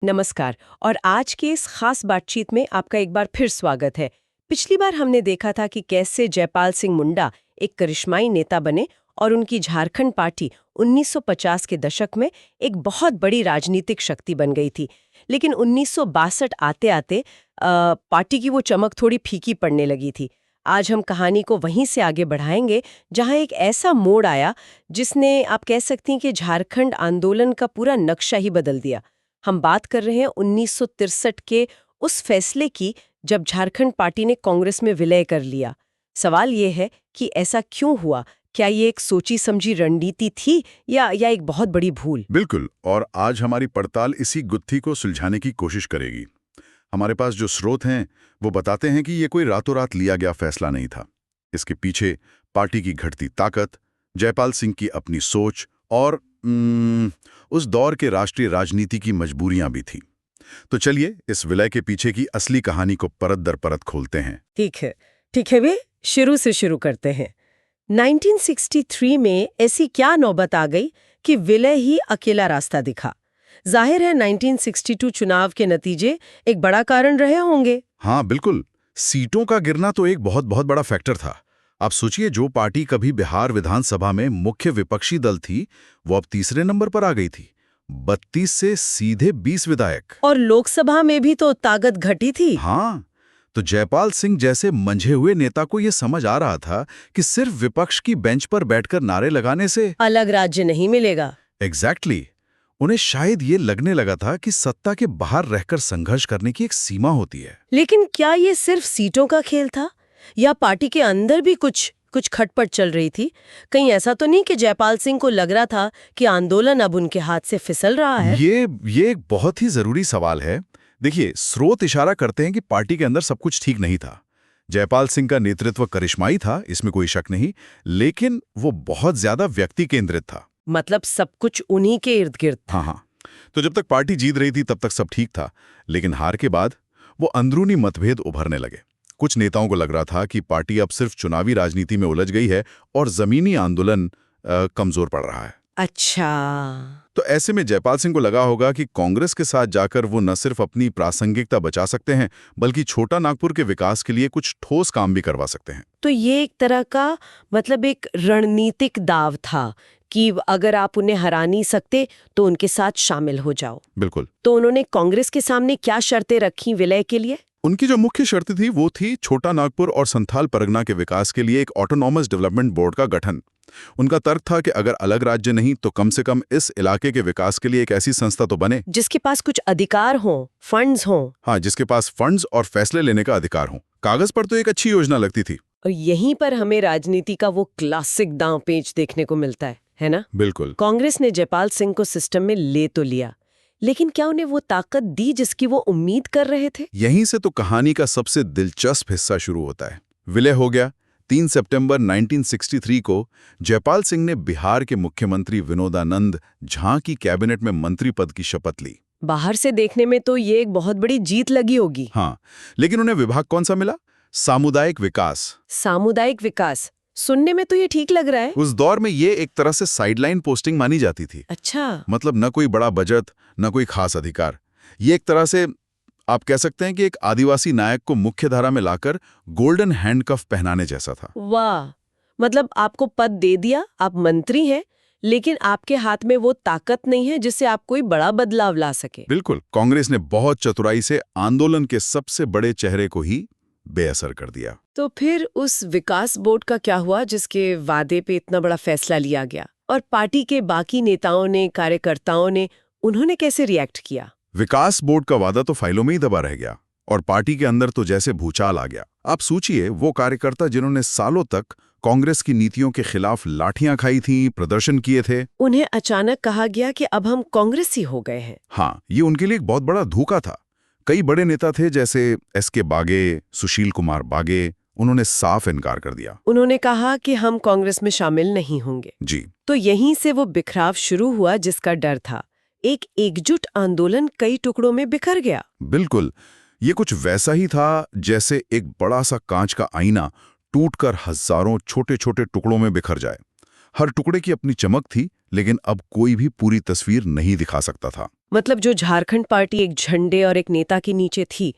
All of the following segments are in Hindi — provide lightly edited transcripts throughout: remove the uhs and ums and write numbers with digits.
नमस्कार। और आज के इस खास बातचीत में आपका एक बार फिर स्वागत है। पिछली बार हमने देखा था कि कैसे जयपाल सिंह मुंडा एक करिश्माई नेता बने और उनकी झारखंड पार्टी 1950 के दशक में एक बहुत बड़ी राजनीतिक शक्ति बन गई थी। लेकिन 1962 आते आते पार्टी की वो चमक थोड़ी फीकी पड़ने लगी थी। आज हम कहानी को वहीं से आगे बढ़ाएंगे जहां एक ऐसा मोड़ आया जिसने, आप कह सकती हैं, कि झारखंड आंदोलन का पूरा नक्शा ही बदल दिया। हम बात कर रहे हैं 1963 के उस फैसले की जब झारखंड पार्टी ने कांग्रेस में विलय कर लिया। सवाल ये है कि ऐसा क्यों हुआ? क्या ये एक सोची समझी रणनीति थी या एक बहुत बड़ी भूल? बिल्कुल, और आज हमारी पड़ताल इसी गुत्थी को सुलझाने की कोशिश करेगी। हमारे पास जो स्रोत हैं वो बताते हैं कि ये कोई रातों रात लिया गया फैसला नहीं था। इसके पीछे पार्टी की घटती ताकत, जयपाल सिंह की अपनी सोच और उस दौर के राष्ट्रीय राजनीति की मजबूरियां भी थी। तो चलिए इस विलय के पीछे की असली कहानी को परत दर परत खोलते हैं। ठीक है वे शुरू से शुरू करते हैं। 1963 में ऐसी क्या नौबत आ गई कि विलय ही अकेला रास्ता दिखा? जाहिर है 1962 चुनाव के नतीजे एक बड़ा कारण रहे होंगे। हाँ बिल्कुल, सीटों का गिरना तो एक बहुत बहुत बड़ा फैक्टर था। आप सोचिए, जो पार्टी कभी बिहार विधानसभा में मुख्य विपक्षी दल थी वो अब तीसरे नंबर पर आ गई थी। 32 से सीधे 20 विधायक। और लोकसभा में भी तो ताकत घटी थी। हाँ, तो जयपाल सिंह जैसे मंझे हुए नेता को यह समझ आ रहा था कि सिर्फ विपक्ष की बेंच पर बैठकर नारे लगाने से अलग राज्य नहीं मिलेगा। एग्जैक्टली। उन्हें शायद ये लगने लगा था कि सत्ता के बाहर रहकर संघर्ष करने की एक सीमा होती है। लेकिन क्या ये सिर्फ सीटों का खेल था या पार्टी के अंदर भी कुछ खटपट चल रही थी? कहीं ऐसा तो नहीं कि जयपाल सिंह को लग रहा था कि आंदोलन अब उनके हाथ से फिसल रहा है? ये एक बहुत ही जरूरी सवाल है। देखिए, स्रोत इशारा करते हैं कि पार्टी के अंदर सब कुछ ठीक नहीं था। जयपाल सिंह का नेतृत्व करिश्माई था, इसमें कोई शक नहीं, लेकिन वो बहुत ज्यादा व्यक्ति केंद्रित था। मतलब सब कुछ उन्हीं के इर्द गिर्द। हाँ। तो जब तक पार्टी जीत रही थी तब तक सब ठीक था, लेकिन हार के बाद वो अंदरूनी मतभेद उभरने लगे। कुछ नेताओं को लग रहा था कि पार्टी अब सिर्फ चुनावी राजनीति में उलझ गई है और जमीनी आंदोलन कमजोर पड़ रहा है। अच्छा। तो ऐसे में जयपाल सिंह को लगा होगा कि कांग्रेस के साथ जाकर वो न सिर्फ अपनी प्रासंगिकता बचा सकते हैं, बल्कि छोटा नागपुर के विकास के लिए कुछ ठोस काम भी करवा सकते हैं। तो ये एक तरह का, मतलब एक रणनीतिक दाव था कि अगर आप उन्हें हरा नहीं सकते तो उनके साथ शामिल हो जाओ। बिल्कुल। तो उन्होंने कांग्रेस के सामने क्या शर्तें रखी विलय के लिए? उनकी जो मुख्य शर्त थी वो थी छोटा नागपुर और संथाल परगना के विकास के लिए एक ऑटोनॉमस डेवलपमेंट बोर्ड का गठन। उनका तर्क था कि अगर अलग राज्य नहीं तो कम से कम इस इलाके के विकास के लिए एक ऐसी संस्था तो बने जिसके पास कुछ अधिकार हों, फंड्स हों। हाँ, जिसके पास फंड्स और फैसले लेने का अधिकार हो। कागज पर तो एक अच्छी योजना लगती थी। और यहीं पर हमें राजनीति का वो क्लासिक दांव पेच देखने को मिलता है ना? बिल्कुल। कांग्रेस ने जयपाल सिंह को सिस्टम में ले तो लिया, लेकिन क्या उन्हें वो ताकत दी जिसकी वो उम्मीद कर रहे थे? यहीं से तो कहानी का सबसे दिलचस्प हिस्सा शुरू होता है। विलय हो गया। 3 सितंबर 1963 को जयपाल सिंह ने बिहार के मुख्यमंत्री विनोदानंद झा की कैबिनेट में मंत्री पद की शपथ ली। बाहर से देखने में तो ये एक बहुत बड़ी जीत लगी होगी। हाँ, लेकिन उन्हें विभाग कौन सा मिला? सामुदायिक विकास। सामुदायिक विकास सुनने में तो ये ठीक लग रहा है। उस दौर में ये एक तरह से साइडलाइन पोस्टिंग मानी जाती थी। अच्छा। मतलब न कोई बड़ा बजट, न कोई खास अधिकार। ये एक तरह से आप कह सकते हैं कि एक आदिवासी नायक को मुख्य धारा में लाकर गोल्डन हैंडकफ पहनाने जैसा था। वाह, मतलब आपको पद दे दिया, आप मंत्री हैं, लेकिन आपके हाथ में वो ताकत नहीं है जिससे आप कोई बड़ा बदलाव ला सके। बिल्कुल। कांग्रेस ने बहुत चतुराई से आंदोलन के सबसे बड़े चेहरे को ही बेअसर कर दिया। तो फिर उस विकास बोर्ड का क्या हुआ जिसके वादे पे इतना बड़ा फैसला लिया गया? और पार्टी के बाकी नेताओं ने, कार्यकर्ताओं ने, उन्होंने कैसे रिएक्ट किया? विकास बोर्ड का वादा तो फाइलों में ही दबा रह गया और पार्टी के अंदर तो जैसे भूचाल आ गया। आप सोचिए, वो कार्यकर्ता जिन्होंने सालों तक कांग्रेस की नीतियों के खिलाफ लाठियां खाई थी, प्रदर्शन किए थे, उन्हें अचानक कहा गया कि अब हम कांग्रेसी हो गए हैं। हाँ, ये उनके लिए एक बहुत बड़ा धोखा था। कई बड़े नेता थे जैसे एस.के. बागे, सुशील कुमार बागे, उन्होंने साफ इनकार कर दिया। उन्होंने कहा कि हम कांग्रेस में शामिल नहीं होंगे। जी। तो यहीं से वो बिखराव शुरू हुआ जिसका डर था। एक एकजुट आंदोलन कई टुकड़ों में बिखर गया। बिल्कुल। ये कुछ वैसा ही था जैसे एक बड़ा सा कांच का आईना टूटकर हजारों छोटे छोटे टुकड़ों में बिखर जाए। हर टुकड़े की अपनी चमक थी, लेकिन अब कोई भी पूरी तस्वीर नहीं दिखा सकता था। मतलब जो झारखंड पार्टी एक झंडे और एक नेता के नीचे थी,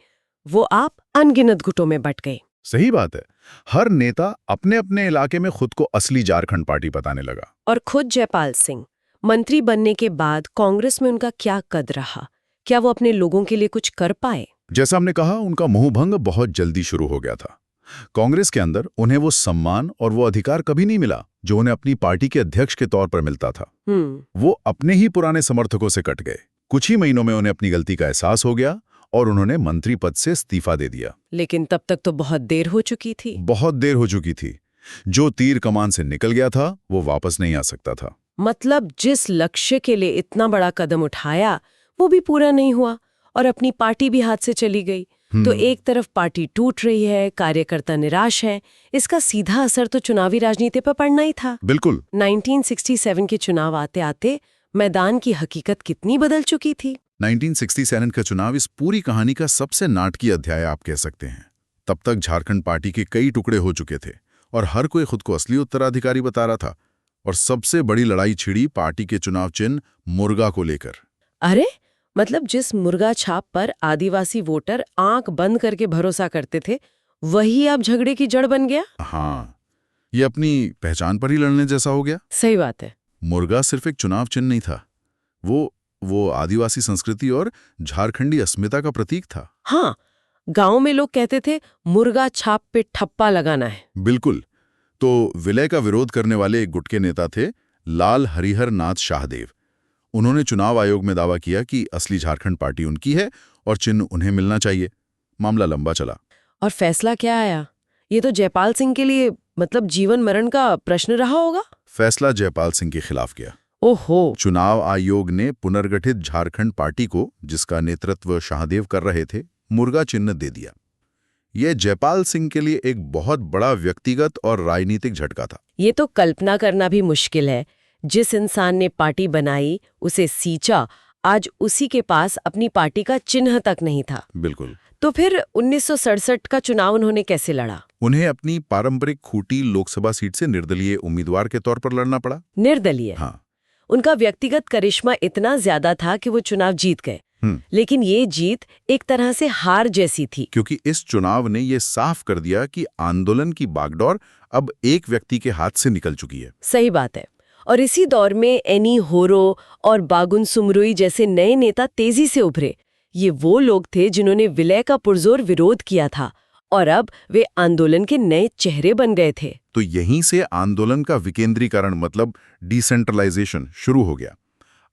वो आप अनगिनत गुटों में बट गई। सही बात है। हर नेता अपने अपने इलाके में खुद को असली झारखंड पार्टी बताने लगा। और खुद जयपाल सिंह मंत्री बनने के बाद कांग्रेस में उनका क्या कद रहा? क्या वो अपने लोगों के लिए कुछ कर पाए? जैसा हमने कहा, उनका मोहभंग बहुत जल्दी शुरू हो गया था। कांग्रेस के अंदर उन्हें वो सम्मान और वो अधिकार कभी नहीं मिला जो उन्हें अपनी पार्टी के अध्यक्ष के तौर पर मिलता था। वो अपने ही पुराने समर्थकों से कट गए। कुछ ही महीनों में उन्हें अपनी गलती का एहसास हो गया और उन्होंने मंत्री पद से इस्तीफा दे दिया। लेकिन तब तक तो बहुत देर हो चुकी थी। बहुत देर हो चुकी थी। जो तीर कमान से निकल गया था वो वापस नहीं आ सकता था। मतलब जिस लक्ष्य के लिए इतना बड़ा कदम उठाया वो भी पूरा नहीं हुआ और अपनी पार्टी भी हाथ से चली गई। तो एक तरफ पार्टी टूट रही है, कार्यकर्ता निराश है, इसका सीधा असर तो चुनावी राजनीति पर पड़ना ही था। बिल्कुल। 1967 के चुनाव आते आते मैदान की हकीकत कितनी बदल चुकी थी। 1967 का चुनाव इस पूरी कहानी का सबसे नाटकीय अध्याय आप कह सकते हैं। तब तक झारखंड पार्टी के कई टुकड़े हो चुके थे और हर कोई खुद को असली उत्तराधिकारी बता रहा था। और सबसे बड़ी लड़ाई छिड़ी पार्टी के चुनाव चिन्ह मुर्गा को लेकर। अरे मतलब जिस मुर्गा छाप पर आदिवासी वोटर आंख बंद करके भरोसा करते थे, वही अब झगड़े की जड़ बन गया। हाँ, ये अपनी पहचान पर ही लड़ने जैसा हो गया। सही बात है। मुर्गा सिर्फ एक चुनाव चिन्ह नहीं था, वो आदिवासी संस्कृति और झारखंडी अस्मिता का प्रतीक था। हाँ, गांव में लोग कहते थे मुर्गा छाप पे ठप्पा लगाना है। बिल्कुल। तो विलय का विरोध करने वाले एक गुट के नेता थे लाल हरिहर नाथ शाहदेव। उन्होंने चुनाव आयोग में दावा किया कि असली झारखंड पार्टी उनकी है और चिन्ह उन्हें मिलना चाहिए। मामला लंबा चला। और फैसला क्या आया? ये तो जयपाल सिंह के लिए मतलब जीवन मरण का प्रश्न रहा होगा। फैसला जयपाल सिंह के खिलाफ गया। ओहो। चुनाव आयोग ने पुनर्गठित झारखंड पार्टी को, जिसका नेतृत्व शाहदेव कर रहे थे, मुर्गा चिन्ह दे दिया। यह जयपाल सिंह के लिए एक बहुत बड़ा व्यक्तिगत और राजनीतिक झटका था। ये तो कल्पना करना भी मुश्किल है। जिस इंसान ने पार्टी बनाई, उसे सींचा, आज उसी के पास अपनी पार्टी का चिन्ह तक नहीं था। बिल्कुल। तो फिर 1967 का चुनाव उन्होंने कैसे लड़ा? उन्हें अपनी पारंपरिक खूंटी लोकसभा सीट से निर्दलीय उम्मीदवार के तौर पर लड़ना पड़ा। निर्दलीय? हाँ। उनका व्यक्तिगत करिश्मा इतना ज्यादा था कि वो चुनाव जीत गए। लेकिन ये जीत एक तरह से हार जैसी थी, क्योंकि इस चुनाव ने ये साफ कर दिया कि आंदोलन की बागडोर अब एक व्यक्ति के हाथ से निकल चुकी है। सही बात है। और इसी दौर में एनी होरो और बागुन सुमरुई जैसे नए नेता तेजी से उभरे। ये वो लोग थे जिन्होंने विलय का पुरजोर विरोध किया था और अब वे आंदोलन के नए चेहरे बन गए थे। तो यहीं से आंदोलन का विकेंद्रीकरण मतलब डिसेंट्रलाइजेशन शुरू हो गया।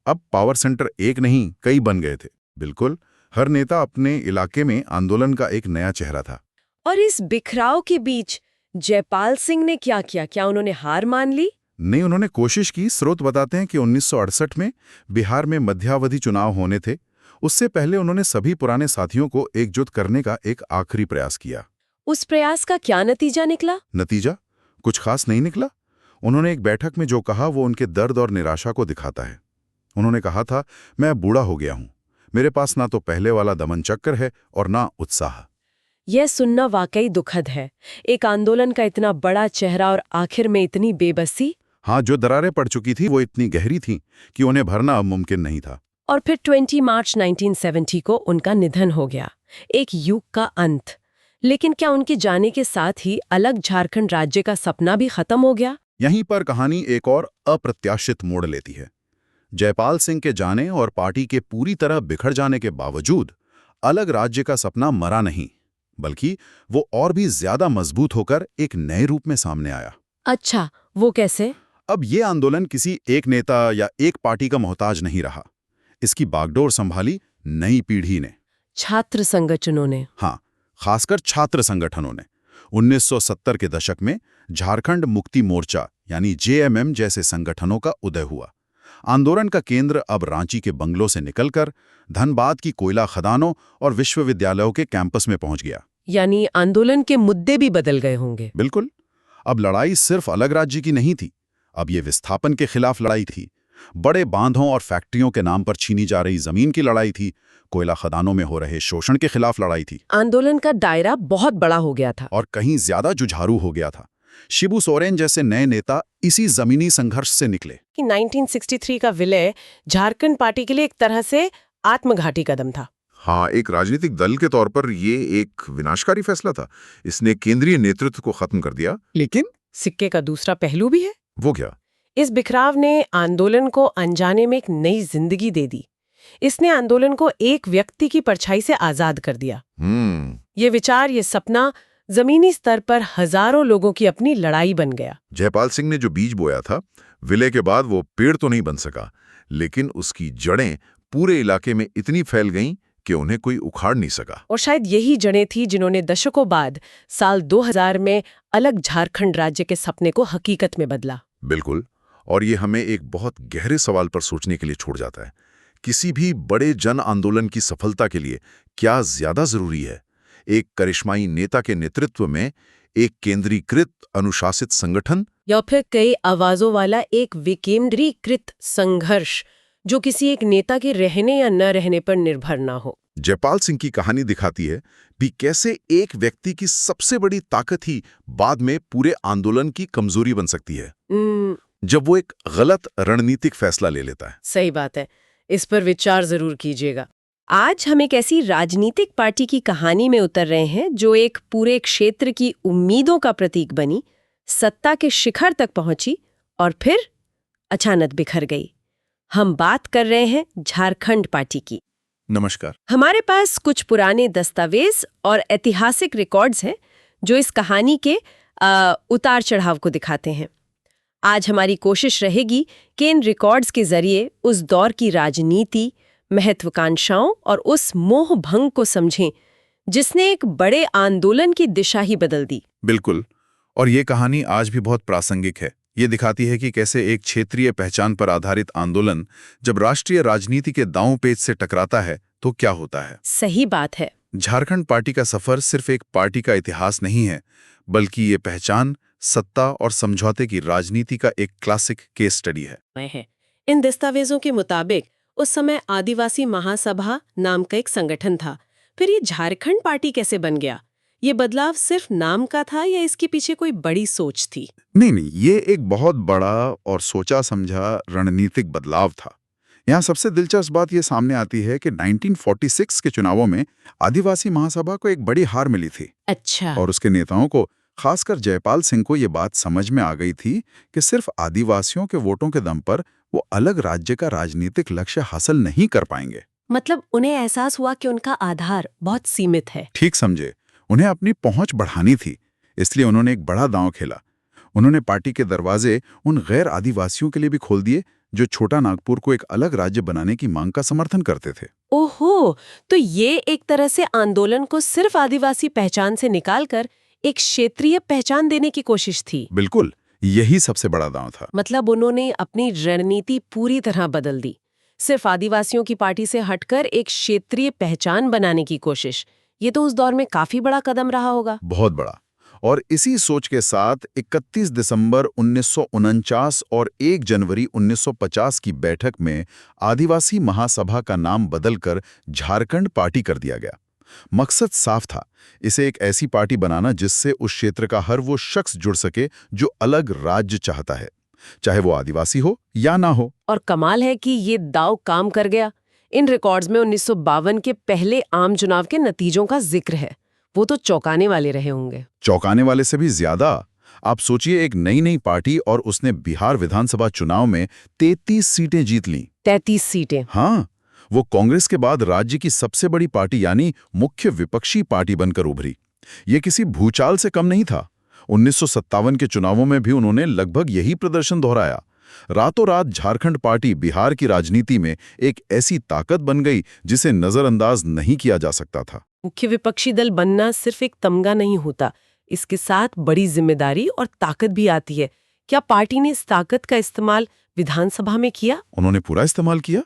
अब पावर सेंटर एक नहीं कई बन गए थे। बिल्कुल, हर नेता अपने इलाके में आंदोलन का एक नया चेहरा था। और इस बिखराव के बीच जयपाल सिंह ने क्या किया? क्या उन्होंने हार मान ली? नहीं, उन्होंने कोशिश की। स्रोत बताते हैं कि 1968 में बिहार में मध्यावधि चुनाव होने थे। उससे पहले उन्होंने सभी पुराने साथियों को एकजुट करने का एक आखिरी प्रयास किया। उस प्रयास का क्या नतीजा निकला? नतीजा कुछ खास नहीं निकला। उन्होंने एक बैठक में जो कहा वो उनके दर्द और निराशा को दिखाता है। उन्होंने कहा था, मैं बूढ़ा हो गया हूं, मेरे पास ना तो पहले वाला दमन चक्कर है और ना उत्साह। यह सुनना वाकई दुखद है। एक आंदोलन का इतना बड़ा चेहरा और आखिर में इतनी बेबसी। हाँ, जो दरारें पड़ चुकी थी वो इतनी गहरी थी कि उन्हें भरना अब मुमकिन नहीं था। और फिर 20 मार्च 1970 को उनका निधन हो गया। एक युग का अंत। लेकिन क्या उनके जाने के साथ ही अलग झारखंड राज्य का सपना भी खत्म हो गया? यहीं पर कहानी एक और अप्रत्याशित मोड़ लेती है। जयपाल सिंह के जाने और पार्टी के पूरी तरह बिखर जाने के बावजूद अलग राज्य का सपना मरा नहीं, बल्कि वो और भी ज्यादा मजबूत होकर एक नए रूप में सामने आया। अच्छा, वो कैसे? अब ये आंदोलन किसी एक नेता या एक पार्टी का मोहताज नहीं रहा। इसकी बागडोर संभाली नई पीढ़ी ने, छात्र संगठनों ने। हाँ, खासकर छात्र संगठनों ने। 1970 के दशक में झारखंड मुक्ति मोर्चा यानी जेएमएम जैसे संगठनों का उदय हुआ। आंदोलन का केंद्र अब रांची के बंगलों से निकलकर धनबाद की कोयला खदानों और विश्वविद्यालयों के कैंपस में पहुंच गया। यानी आंदोलन के मुद्दे भी बदल गए होंगे। बिल्कुल। अब लड़ाई सिर्फ अलग राज्य की नहीं थी, अब ये विस्थापन के खिलाफ लड़ाई थी। बड़े बांधों और फैक्ट्रियों के नाम पर छीनी जा रही जमीन की लड़ाई थी। कोयला खदानों में हो रहे शोषण के खिलाफ लड़ाई थी। आंदोलन का दायरा बहुत बड़ा हो गया था और कहीं ज्यादा जुझारू हो गया था। शिबू सोरेन जैसे नए नेता इसी जमीनी संघर्ष से निकले। कि 1963 का विलय झारखंड पार्टी के लिए एक तरह से आत्मघाती कदम था। हाँ, एक राजनीतिक दल के तौर पर ये एक विनाशकारी फैसला था। इसने केंद्रीय नेतृत्व को खत्म कर दिया। लेकिन सिक्के का दूसरा पहलू भी है। वो क्या? इस बिखराव ने आंदोलन को अनजाने में एक नई जिंदगी दे दी। इसने आंदोलन को एक व्यक्ति की परछाई से आजाद कर दिया। ये विचार, ये सपना जमीनी स्तर पर हजारों लोगों की अपनी लड़ाई बन गया। जयपाल सिंह ने जो बीज बोया था, विलय के बाद वो पेड़ तो नहीं बन सका, लेकिन उसकी जड़ें पूरे इलाके में इतनी फैल गईं कि उन्हें कोई उखाड़ नहीं सका। और शायद यही जड़ें थी जिन्होंने दशकों बाद साल 2000 में अलग झारखंड राज्य के सपने को हकीकत में बदला। बिल्कुल। और ये हमें एक बहुत गहरे सवाल पर सोचने के लिए छोड़ जाता है। किसी भी बड़े जन आंदोलन की सफलता के लिए क्या ज्यादा जरूरी है? एक करिश्माई नेता के नेतृत्व में एक केंद्रीकृत अनुशासित संगठन, या फिर कई आवाजों वाला एक विकेंद्रीकृत संघर्ष जो किसी एक नेता के रहने या न रहने पर निर्भर ना हो? जयपाल सिंह की कहानी दिखाती है भी कैसे एक व्यक्ति की सबसे बड़ी ताकत ही बाद में पूरे आंदोलन की कमजोरी बन सकती है, जब वो एक गलत रणनीतिक फैसला ले लेता है। सही बात है, इस पर विचार जरूर कीजिएगा। आज हम एक ऐसी राजनीतिक पार्टी की कहानी में उतर रहे हैं जो एक पूरे क्षेत्र की उम्मीदों का प्रतीक बनी, सत्ता के शिखर तक पहुंची और फिर अचानक बिखर गई। हम बात कर रहे हैं झारखंड पार्टी की। नमस्कार। हमारे पास कुछ पुराने दस्तावेज और ऐतिहासिक रिकॉर्ड्स हैं जो इस कहानी के उतार चढ़ाव को दिखाते हैं। आज हमारी कोशिश रहेगी कि इन रिकॉर्ड्स के जरिए उस दौर की राजनीति, महत्वाकांक्षाओं और उस मोह भंग को समझें जिसने एक बड़े आंदोलन की दिशा ही बदल दी। बिल्कुल। और ये कहानी आज भी बहुत प्रासंगिक है। ये दिखाती है कि कैसे एक क्षेत्रीय पहचान पर आधारित आंदोलन जब राष्ट्रीय राजनीति के दांव पेच से टकराता है तो क्या होता है। सही बात है। झारखंड पार्टी का सफर सिर्फ एक पार्टी का इतिहास नहीं है, बल्कि ये पहचान, सत्ता और समझौते की राजनीति का एक क्लासिक केस स्टडी है। इन दस्तावेजों के मुताबिक उस समय आदिवासी महासभा नाम का एक संगठन था। फिर ये झारखंड पार्टी कैसे बन गया? ये बदलाव सिर्फ नाम का था या इसके पीछे कोई बड़ी सोच थी? नहीं, ये एक बहुत बड़ा और सोचा समझा रणनीतिक बदलाव था। यहाँ सबसे दिलचस्प बात ये सामने आती है कि 1946 के चुनावों में आदिवासी महासभा को एक बड़ी हार मिली थी। अच्छा। और उसके नेताओं को, खासकर जयपाल सिंह को, ये बात समझ में आ गई थी कि सिर्फ आदिवासियों के वोटों के दम पर वो अलग राज्य का राजनीतिक लक्ष्य हासिल नहीं कर पाएंगे। मतलब उन्हें एहसास हुआ कि उनका आधार बहुत सीमित है। ठीक समझे। उन्हें अपनी पहुंच बढ़ानी थी, इसलिए उन्होंने एक बड़ा दांव खेला। उन्होंने पार्टी के दरवाजे उन गैर आदिवासियों के लिए भी खोल दिए जो छोटा नागपुर को एक अलग राज्य बनाने की मांग का समर्थन करते थे। ओहो, तो ये एक तरह से आंदोलन को सिर्फ आदिवासी पहचान से निकालकर एक क्षेत्रीय पहचान देने की कोशिश थी। बिल्कुल, यही सबसे बड़ा दांव था। मतलब उन्होंने अपनी रणनीति पूरी तरह बदल दी। सिर्फ आदिवासियों की पार्टी से हटकर एक क्षेत्रीय पहचान बनाने की कोशिश। ये तो उस दौर में काफी बड़ा कदम रहा होगा। बहुत बड़ा। और इसी सोच के साथ 31 दिसंबर 1949 और 1 जनवरी 1950 की बैठक में आदिवासी महासभा का नाम बदलकर झारखंड पार्टी कर दिया गया। मकसद साफ था, इसे एक ऐसी पार्टी बनाना जिससे उस क्षेत्र का हर वो शख्स जुड़ सके जो अलग राज्य चाहता है, चाहे वो आदिवासी हो या ना हो। और कमाल है कि ये दांव काम कर गया। इन रिकॉर्ड्स में 1952 के पहले आम चुनाव के नतीजों का जिक्र है। वो तो चौंकाने वाले रहे होंगे। चौंकाने वाले से भी ज्यादा। आप सोचिए, एक नई पार्टी और उसने बिहार विधानसभा चुनाव में 33 सीटें जीत लीं। 33 सीटें? हाँ, वो कांग्रेस के बाद राज्य की सबसे बड़ी पार्टी यानी मुख्य विपक्षी पार्टी बनकर उभरी। ये किसी भूचाल से कम नहीं था। 1957 के चुनावों में भी उन्होंने लगभग यही प्रदर्शन दोहराया। रातों रात झारखंड पार्टी बिहार की राजनीति में एक ऐसी ताकत बन गई जिसे नजरअंदाज नहीं किया जा सकता था। मुख्य विपक्षी दल बनना सिर्फ एक तमगा नहीं होता, इसके साथ बड़ी जिम्मेदारी और ताकत भी आती है। क्या पार्टी ने इस ताकत का इस्तेमाल विधानसभा में किया? उन्होंने पूरा इस्तेमाल किया।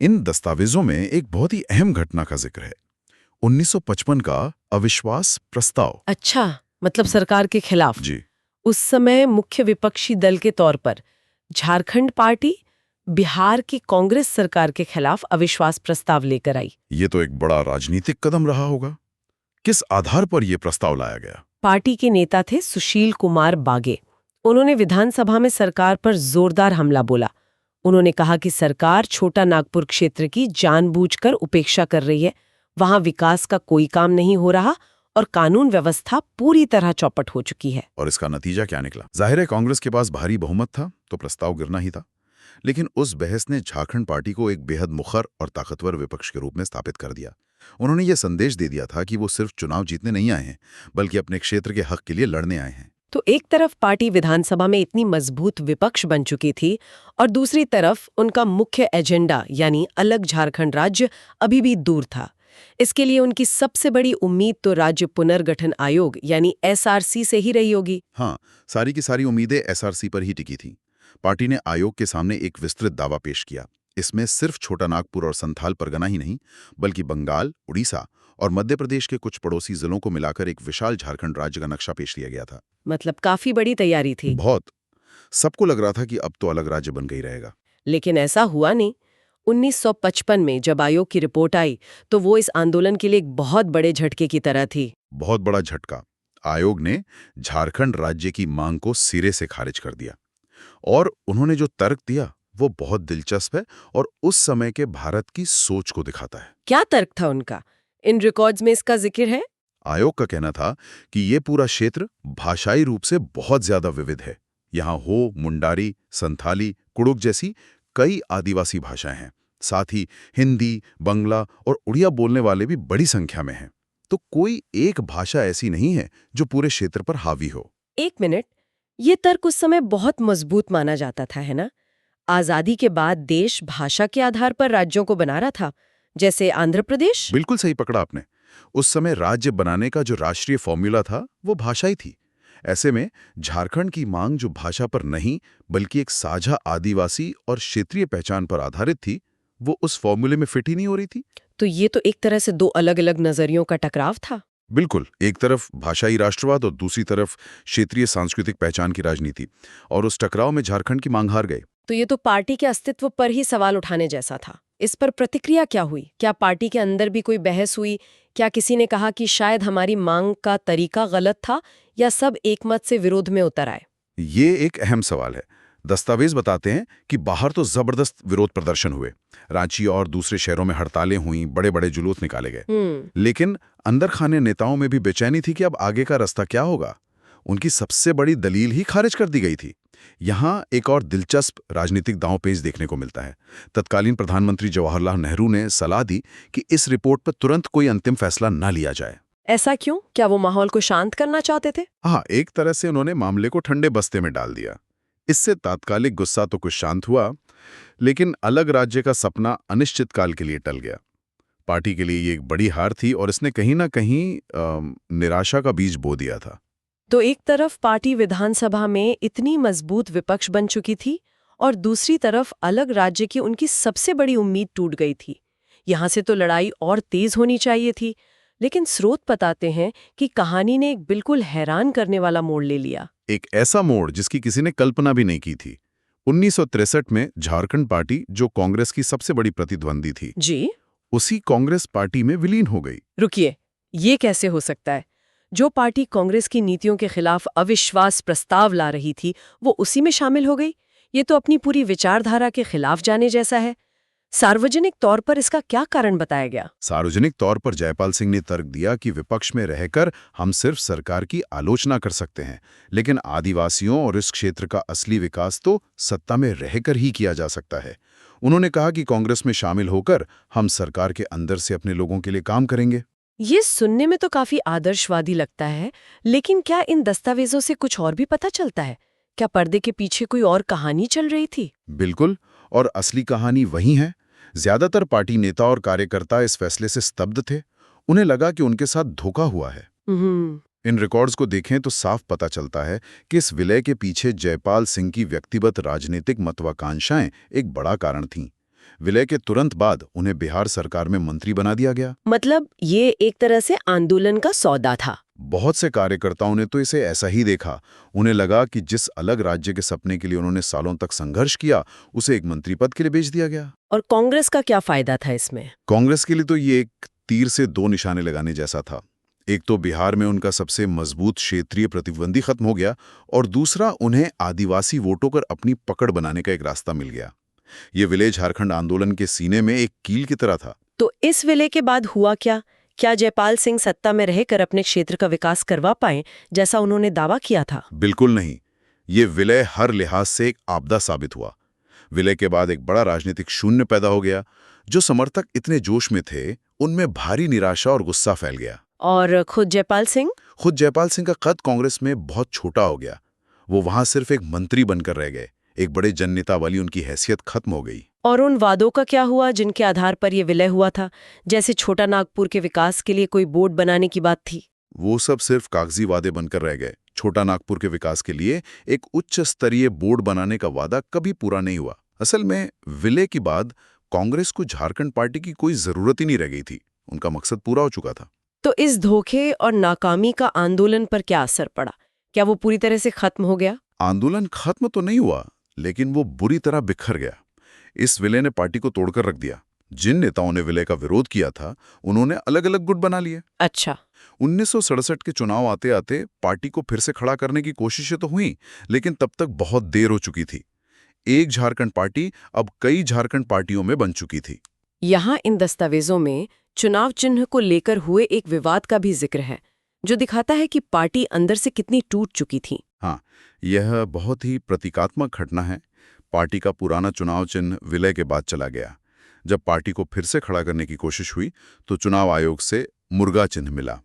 इन दस्तावेजों में एक बहुत ही अहम घटना का जिक्र है, 1955 का अविश्वास प्रस्ताव। अच्छा, मतलब सरकार के खिलाफ? जी। उस समय मुख्य विपक्षी दल के तौर पर झारखंड पार्टी बिहार की कांग्रेस सरकार के खिलाफ अविश्वास प्रस्ताव लेकर आई। ये तो एक बड़ा राजनीतिक कदम रहा होगा। किस आधार पर यह प्रस्ताव लाया गया? पार्टी के नेता थे सुशील कुमार बागे। उन्होंने विधानसभा में सरकार पर जोरदार हमला बोला। उन्होंने कहा कि सरकार छोटा नागपुर क्षेत्र की जानबूझकर उपेक्षा कर रही है, वहां विकास का कोई काम नहीं हो रहा और कानून व्यवस्था पूरी तरह चौपट हो चुकी है। और इसका नतीजा क्या निकला? जाहिर है कांग्रेस के पास भारी बहुमत था तो प्रस्ताव गिरना ही था। लेकिन उस बहस ने झारखंड पार्टी को एक बेहद मुखर और ताकतवर विपक्ष के रूप में स्थापित कर दिया। उन्होंने ये संदेश दे दिया था कि वो सिर्फ चुनाव जीतने नहीं आए हैं, बल्कि अपने क्षेत्र के हक के लिए लड़ने आए हैं। तो एक तरफ पार्टी विधानसभा में इतनी मजबूत विपक्ष बन चुकी थी और दूसरी तरफ उनका मुख्य एजेंडा यानी अलग झारखंड राज्य अभी भी दूर था। इसके लिए उनकी सबसे बड़ी उम्मीद तो राज्य पुनर्गठन आयोग यानी एसआरसी से ही रही होगी। हाँ, सारी की सारी उम्मीदें एसआरसी पर ही टिकी थी। पार्टी ने आयोग के सामने एक विस्तृत दावा पेश किया। इसमें सिर्फ छोटा नागपुर और संथाल परगना ही नहीं, बल्कि बंगाल, उड़ीसा और मध्य प्रदेश के कुछ पड़ोसी जिलों को मिलाकर एक विशाल झारखंड राज्य का नक्शा पेश किया गया था। मतलब काफी बड़ी तैयारी थी। बहुत। सबको लग रहा था कि अब तो अलग राज्य बन गई रहेगा। लेकिन ऐसा हुआ नहीं। 1955 में जब आयोग की रिपोर्ट आई तो वो इस आंदोलन के लिए एक बहुत बड़े झटके की तरह थी। बहुत बड़ा झटका। आयोग ने झारखंड राज्य की मांग को सिरे से खारिज कर दिया और उन्होंने जो तर्क दिया वो बहुत दिलचस्प है और उस समय के भारत की सोच को दिखाता है। क्या तर्क था उनका? इन रिकॉर्ड्स में इसका जिक्र है। आयोग का कहना था कि ये पूरा क्षेत्र भाषाई रूप से बहुत ज्यादा विविध है। यहाँ हो, मुंडारी, संथाली, कुड़ुक जैसी कई आदिवासी भाषाएं हैं। साथ ही हिंदी, बंगला और उड़िया बोलने वाले भी बड़ी संख्या में हैं। तो कोई एक भाषा ऐसी नहीं है जो पूरे क्षेत्र पर हावी हो। एक मिनट, ये तर्क उस समय बहुत मजबूत माना जाता था, है ना? आजादी के बाद देश भाषा के आधार पर राज्यों को बना रहा था, जैसे आंध्र प्रदेश। बिल्कुल सही पकड़ा आपने। उस समय राज्य बनाने का जो राष्ट्रीय फॉर्मूला था वो भाषा ही थी। ऐसे में झारखंड की मांग जो भाषा पर नहीं बल्कि एक साझा आदिवासी और क्षेत्रीय पहचान पर आधारित थी, वो उस फॉर्मूले में फिट ही नहीं हो रही थी। तो ये तो एक तरह से दो अलग-अलग नजरियों का टकराव था। बिल्कुल, एक तरफ भाषाई राष्ट्रवाद और दूसरी तरफ क्षेत्रीय सांस्कृतिक पहचान की राजनीति, और उस टकराव में झारखंड की मांग हार गए। तो ये तो पार्टी के अस्तित्व पर ही सवाल उठाने जैसा था। इस पर प्रतिक्रिया क्या हुई? क्या पार्टी के अंदर भी कोई बहस हुई? क्या किसी ने कहा कि शायद हमारी मांग का तरीका गलत था, या सब एकमत से विरोध में उतर आए? ये एक अहम सवाल है। दस्तावेज बताते हैं कि बाहर तो जबरदस्त विरोध प्रदर्शन हुए, रांची और दूसरे शहरों में हड़तालें हुई, बड़े बड़े जुलूस निकाले गए। लेकिन अंदर खाने नेताओं में भी बेचैनी थी कि अब आगे का रास्ता क्या होगा। उनकी सबसे बड़ी दलील ही खारिज कर दी गई थी। यहाँ एक और दिलचस्प राजनीतिक दांवपेच देखने को मिलता है। तत्कालीन प्रधानमंत्री जवाहरलाल नेहरू ने सलाह दी कि इस रिपोर्ट पर तुरंत कोई अंतिम फैसला न लिया जाए। ऐसा क्यों? क्या वो माहौल को शांत करना चाहते थे? हाँ, एक तरह से उन्होंने मामले को ठंडे बस्ते में डाल दिया। इससे तात्कालिक गुस्सा तो कुछ शांत हुआ, लेकिन अलग राज्य का सपना अनिश्चित काल के लिए टल गया। पार्टी के लिए ये एक बड़ी हार थी और इसने कहीं ना कहीं निराशा का बीज बो दिया था। तो एक तरफ पार्टी विधानसभा में इतनी मजबूत विपक्ष बन चुकी थी और दूसरी तरफ अलग राज्य की उनकी सबसे बड़ी उम्मीद टूट गई थी। यहाँ से तो लड़ाई और तेज होनी चाहिए थी, लेकिन स्रोत बताते हैं कि कहानी ने एक बिल्कुल हैरान करने वाला मोड़ ले लिया। एक ऐसा मोड़ जिसकी किसी ने कल्पना भी नहीं की थी। 1963 में झारखंड पार्टी, जो कांग्रेस की सबसे बड़ी प्रतिद्वंदी थी, जी, उसी कांग्रेस पार्टी में विलीन हो गई। रुकिए, ये कैसे हो सकता है? जो पार्टी कांग्रेस की नीतियों के खिलाफ अविश्वास प्रस्ताव ला रही थी, वो उसी में शामिल हो गई। ये तो अपनी पूरी विचारधारा के खिलाफ जाने जैसा है। सार्वजनिक तौर पर इसका क्या कारण बताया गया? सार्वजनिक तौर पर जयपाल सिंह ने तर्क दिया कि विपक्ष में रहकर हम सिर्फ सरकार की आलोचना कर सकते हैं, लेकिन आदिवासियों और इस क्षेत्र का असली विकास तो सत्ता में रहकर ही किया जा सकता है। उन्होंने कहा कि कांग्रेस में शामिल होकर हम सरकार के अंदर से अपने लोगों के लिए काम करेंगे। ये सुनने में तो काफी आदर्शवादी लगता है, लेकिन क्या इन दस्तावेजों से कुछ और भी पता चलता है? क्या पर्दे के पीछे कोई और कहानी चल रही थी? बिल्कुल, और असली कहानी वही है। ज्यादातर पार्टी नेता और कार्यकर्ता इस फैसले से स्तब्ध थे। उन्हें लगा कि उनके साथ धोखा हुआ है। इन रिकॉर्ड्स को देखें तो साफ पता चलता है कि इस विलय के पीछे जयपाल सिंह की व्यक्तिगत राजनीतिक महत्वाकांक्षाएं एक बड़ा कारण थीं। विलय के तुरंत बाद उन्हें बिहार सरकार में मंत्री बना दिया गया। मतलब ये एक तरह से आंदोलन का सौदा था। बहुत से कार्यकर्ताओं ने तो इसे ऐसा ही देखा। उन्हें लगा कि जिस अलग राज्य के सपने के लिए उन्होंने सालों तक संघर्ष किया, उसे एक मंत्री पद के लिए बेच दिया गया। और कांग्रेस का क्या फायदा था इसमें? कांग्रेस के लिए तो ये एक तीर से दो निशाने लगाने जैसा था। एक तो बिहार में उनका सबसे मजबूत क्षेत्रीय प्रतिद्वंदी खत्म हो गया, और दूसरा उन्हें आदिवासी वोटों पर अपनी पकड़ बनाने का एक रास्ता मिल गया। ये विलय झारखंड आंदोलन के सीने में एक कील की तरह था। तो इस विलय के बाद हुआ क्या? क्या जयपाल सिंह सत्ता में रहकर अपने क्षेत्र का विकास करवा पाए, जैसा उन्होंने दावा किया था? बिल्कुल नहीं। ये विलय हर लिहाज से एक आपदा साबित हुआ। विलय के बाद एक बड़ा राजनीतिक शून्य पैदा हो गया। जो समर्थक इतने जोश में थे, उनमें भारी निराशा और गुस्सा फैल गया। और खुद जयपाल सिंह का कद कांग्रेस में बहुत छोटा हो गया। वो वहां सिर्फ एक मंत्री बनकर रह गए। एक बड़े जननेता वाली उनकी हैसियत खत्म हो गई। और उन वादों का क्या हुआ जिनके आधार पर यह विलय हुआ था? जैसे छोटा नागपुर के विकास के लिए कोई बोर्ड बनाने की बात थी। वो सब सिर्फ कागजी वादे बनकर रह गए। छोटा नागपुर के विकास के लिए एक उच्च स्तरीय बोर्ड बनाने का वादा कभी पूरा नहीं हुआ। असल में विलय के बाद कांग्रेस को झारखंड पार्टी की कोई जरूरत ही नहीं रह गई थी। उनका मकसद पूरा हो चुका था। तो इस धोखे और नाकामी का आंदोलन पर क्या असर पड़ा? क्या वो पूरी तरह से खत्म हो गया? आंदोलन खत्म तो नहीं हुआ, लेकिन वो बुरी तरह बिखर गया। इस विलय ने पार्टी को तोड़कर रख दिया। जिन नेताओं ने विलय का विरोध किया था, उन्होंने अलग अलग गुट बना लिए। अच्छा। 1967 के चुनाव आते आते पार्टी को फिर से खड़ा करने की कोशिशें तो हुई, लेकिन तब तक बहुत देर हो चुकी थी। एक झारखंड पार्टी अब कई झारखंड पार्टियों में बन चुकी थी। यहाँ इन दस्तावेजों में चुनाव चिन्ह को लेकर हुए एक विवाद का भी जिक्र है, जो दिखाता है कि पार्टी अंदर से कितनी टूट चुकी थी। हाँ, यह बहुत ही प्रतीकात्मक घटना है। पार्टी का पुराना चुनाव चिन्ह विलय के बाद चला गया। जब पार्टी को फिर से खड़ा करने की कोशिश हुई तो चुनाव आयोग से मुर्गा चिन्ह मिला।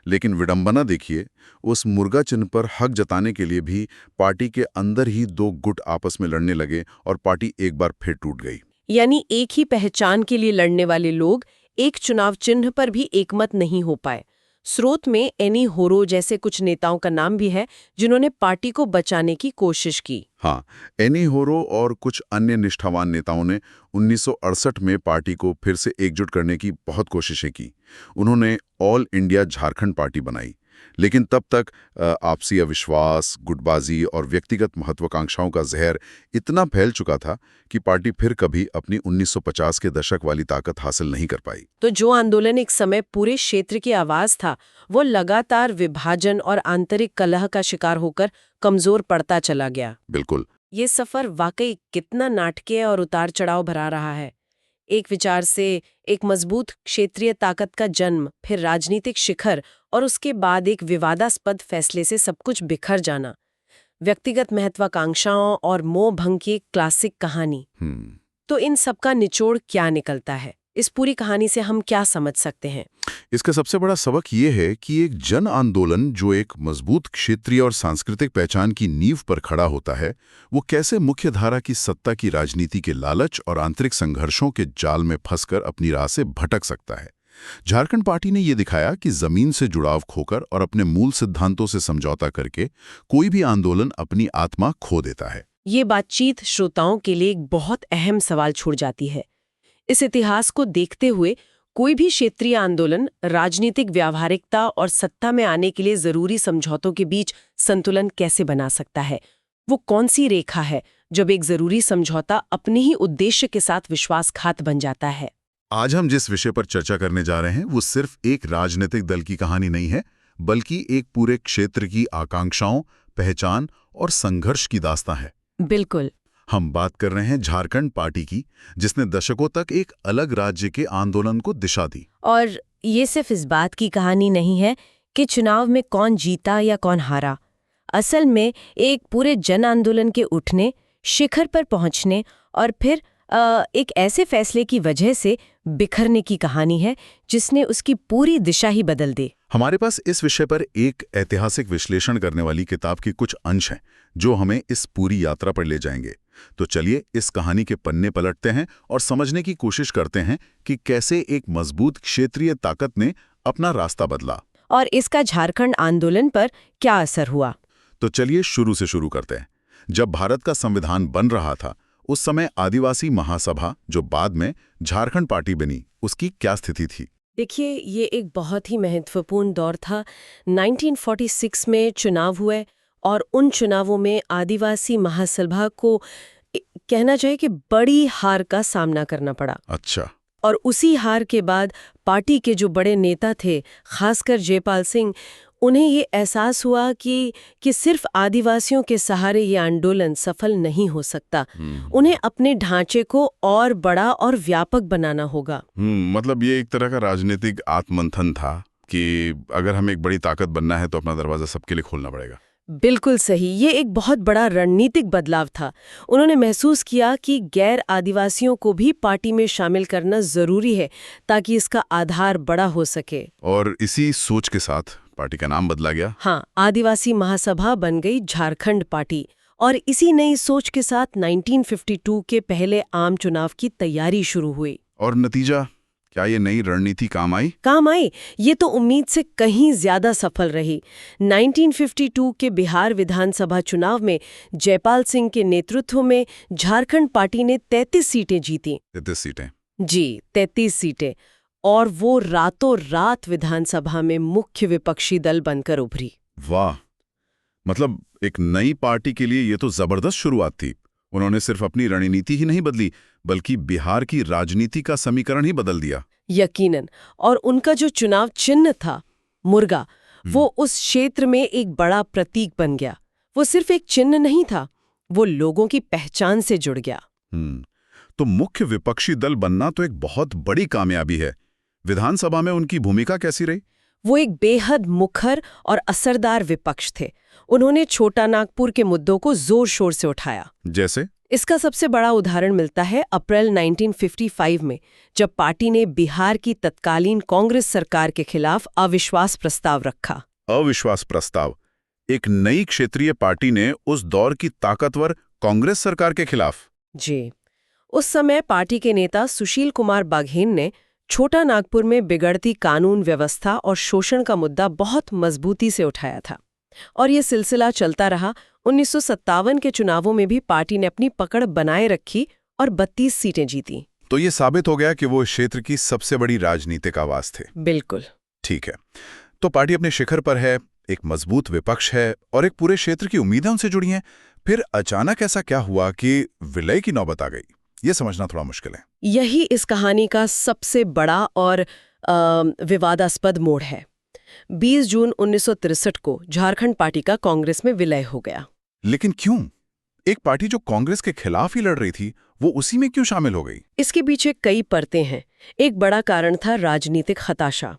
लेकिन विडंबना देखिए, उस मुर्गा चिन्ह पर हक जताने के लिए भी पार्टी के अंदर ही दो गुट आपस में लड़ने लगे और पार्टी एक बार फिर टूट गई। यानी एक ही पहचान के लिए लड़ने वाले लोग एक चुनाव चिन्ह पर भी एकमत नहीं हो पाए। स्रोत में एनी होरो जैसे कुछ नेताओं का नाम भी है जिन्होंने पार्टी को बचाने की कोशिश की। हाँ, एनी होरो और कुछ अन्य निष्ठावान नेताओं ने 1968 में पार्टी को फिर से एकजुट करने की बहुत कोशिशें की। उन्होंने ऑल इंडिया झारखंड पार्टी बनाई, लेकिन तब तक आपसी अविश्वास, गुटबाजी और व्यक्तिगत महत्वाकांक्षाओं का जहर इतना फैल चुका था कि पार्टी फिर कभी अपनी 1950 के दशक वाली ताकत हासिल नहीं कर पाई। तो जो आंदोलन एक समय पूरे क्षेत्र की आवाज था, वो लगातार विभाजन और आंतरिक कलह का शिकार होकर कमजोर पड़ता चला गया। बिल्कुल। ये सफर वाकई कितना नाटकीय और उतार चढ़ाव भरा रहा है। एक विचार से एक मजबूत क्षेत्रीय ताकत का जन्म, फिर राजनीतिक शिखर और उसके बाद एक विवादास्पद फैसले से सब कुछ बिखर जाना। व्यक्तिगत महत्वाकांक्षाओं और मोह भंग की एक क्लासिक कहानी। तो इन सब का निचोड़ क्या निकलता है? इस पूरी कहानी से हम क्या समझ सकते हैं? इसका सबसे बड़ा सबक ये है कि एक जन आंदोलन जो एक मजबूत क्षेत्रीय और सांस्कृतिक पहचान की नींव पर खड़ा होता है, वो कैसे मुख्यधारा की सत्ता की राजनीति के लालच और आंतरिक संघर्षों के जाल में फंसकर अपनी राह से भटक सकता है। झारखंड पार्टी ने ये दिखाया कि जमीन से जुड़ाव खोकर और अपने मूल सिद्धांतों से समझौता करके कोई भी आंदोलन अपनी आत्मा खो देता है। ये बातचीत श्रोताओं के लिए एक बहुत अहम सवाल छोड़ जाती है। इस इतिहास को देखते हुए कोई भी क्षेत्रीय आंदोलन राजनीतिक व्यावहारिकता और सत्ता में आने के लिए जरूरी समझौतों के बीच संतुलन कैसे बना सकता है? वो कौन सी रेखा है जब एक जरूरी समझौता अपने ही उद्देश्य के साथ विश्वासघात बन जाता है? आज हम जिस विषय पर चर्चा करने जा रहे हैं वो सिर्फ एक राजनीतिक दल की कहानी नहीं है, बल्कि एक पूरे क्षेत्र की आकांक्षाओं, पहचान और संघर्ष की दास्तां है। बिल्कुल। हम बात कर रहे हैं झारखंड पार्टी की, जिसने दशकों तक एक अलग राज्य के आंदोलन को दिशा दी। और ये सिर्फ इस बात की कहानी नहीं है कि चुनाव में कौन जीता या कौन हारा। असल में एक पूरे जन आंदोलन के उठने, शिखर पर पहुंचने और फिर एक ऐसे फैसले की वजह से बिखरने की कहानी है जिसने उसकी पूरी दिशा ही बदल दी। हमारे पास इस विषय पर एक ऐतिहासिक विश्लेषण करने वाली किताब के कुछ अंश हैं जो हमें इस पूरी यात्रा पर ले जाएंगे। तो चलिए इस कहानी के पन्ने पलटते हैं और समझने की कोशिश करते हैं कि कैसे एक मजबूत क्षेत्रीय ताकत ने अपना रास्ता बदला और इसका झारखंड आंदोलन पर क्या असर हुआ। तो चलिए शुरू से शुरू करते हैं। जब भारत का संविधान बन रहा था, उस समय आदिवासी महासभा, जो बाद में झारखंड पार्टी बनी, उसकी क्या स्थिति थी? देखिए, ये एक बहुत ही महत्वपूर्ण दौर था। 1946 में चुनाव हुए और उन चुनावों में आदिवासी महासभा को कहना चाहिए कि बड़ी हार का सामना करना पड़ा। अच्छा। और उसी हार के बाद पार्टी के जो बड़े नेता थे, खासकर जयपाल सिंह, उन्हें ये एहसास हुआ कि सिर्फ आदिवासियों के सहारे ये आंदोलन सफल नहीं हो सकता। उन्हें अपने ढांचे को और बड़ा और व्यापक बनाना होगा। मतलब ये एक तरह का राजनीतिक आत्ममंथन था कि अगर हमें एक बड़ी ताकत बनना है तो अपना दरवाजा सबके लिए खोलना पड़ेगा। बिल्कुल सही, ये एक बहुत बड़ा रणनीतिक बदलाव था। उन्होंने महसूस किया कि गैर आदिवासियों को भी पार्टी में शामिल करना जरूरी है ताकि इसका आधार बड़ा हो सके। और इसी सोच के साथ पार्टी का नाम बदला गया। हाँ, आदिवासी महासभा बन गई झारखंड पार्टी। और इसी नई सोच के साथ 1952 के पहले आम चुनाव की तैयारी शुरू हुई। और नतीजा, क्या ये नई रणनीति काम आई? काम आई। ये तो उम्मीद से कहीं ज्यादा सफल रही। 1952 के बिहार विधानसभा चुनाव में जयपाल सिंह के नेतृत्व में झारखंड पार्टी ने 33 सीटें जीती। 33 सीटें? जी, 33 सीटें। और वो रातों रात विधानसभा में मुख्य विपक्षी दल बनकर उभरी। वाह, मतलब एक नई पार्टी के लिए ये तो जबरदस्त शुरुआत थी। उन्होंने सिर्फ अपनी रणनीति ही नहीं बदली, बल्कि बिहार की राजनीति का समीकरण ही बदल दिया। यकीनन। और उनका जो चुनाव चिन्ह था, मुर्गा, वो उस क्षेत्र में एक बड़ा प्रतीक बन गया। वो सिर्फ एक चिन्ह नहीं था, वो लोगों की पहचान से जुड़ गया। तो मुख्य विपक्षी दल बनना तो एक बहुत बड़ी कामयाबी है। विधानसभा में उनकी भूमिका कैसी रही? वो एक बेहद मुखर और असरदार विपक्ष थे। उन्होंने छोटा नागपुर के मुद्दों को जोर शोर से उठाया। जैसे? इसका सबसे बड़ा उदाहरण मिलता है अप्रैल 1955 में, जब पार्टी ने बिहार की तत्कालीन कांग्रेस सरकार के खिलाफ अविश्वास प्रस्ताव रखा। अविश्वास प्रस्ताव? एक नई क्षेत्रीय पार्टी ने उस दौर की ताकतवर कांग्रेस सरकार के खिलाफ? जी। उस समय पार्टी के नेता सुशील कुमार बाघेल ने छोटा नागपुर में बिगड़ती कानून व्यवस्था और शोषण का मुद्दा बहुत मजबूती से उठाया था। और ये सिलसिला चलता रहा। 1957 के चुनावों में भी पार्टी ने अपनी पकड़ बनाए रखी और 32 सीटें जीती। तो ये साबित हो गया कि वो क्षेत्र की सबसे बड़ी राजनीतिक आवाज थे। बिल्कुल। ठीक है, तो पार्टी अपने शिखर पर है, एक मजबूत विपक्ष है और एक पूरे क्षेत्र की उम्मीदें उनसे जुड़ी हैं। फिर अचानक ऐसा क्या हुआ कि विलय की नौबत आ गई? ये समझना थोड़ा मुश्किल है। यही इस कहानी का सबसे बड़ा और विवादास्पद मोड़ है। 20 जून 1963 को झारखंड पार्टी का कांग्रेस में विलय हो गया। लेकिन क्यों? एक पार्टी जो कांग्रेस के खिलाफ ही लड़ रही थी, वो उसी में क्यों शामिल हो गई? इसके पीछे कई परतें हैं। एक बड़ा कारण था राजनीतिक हताशा।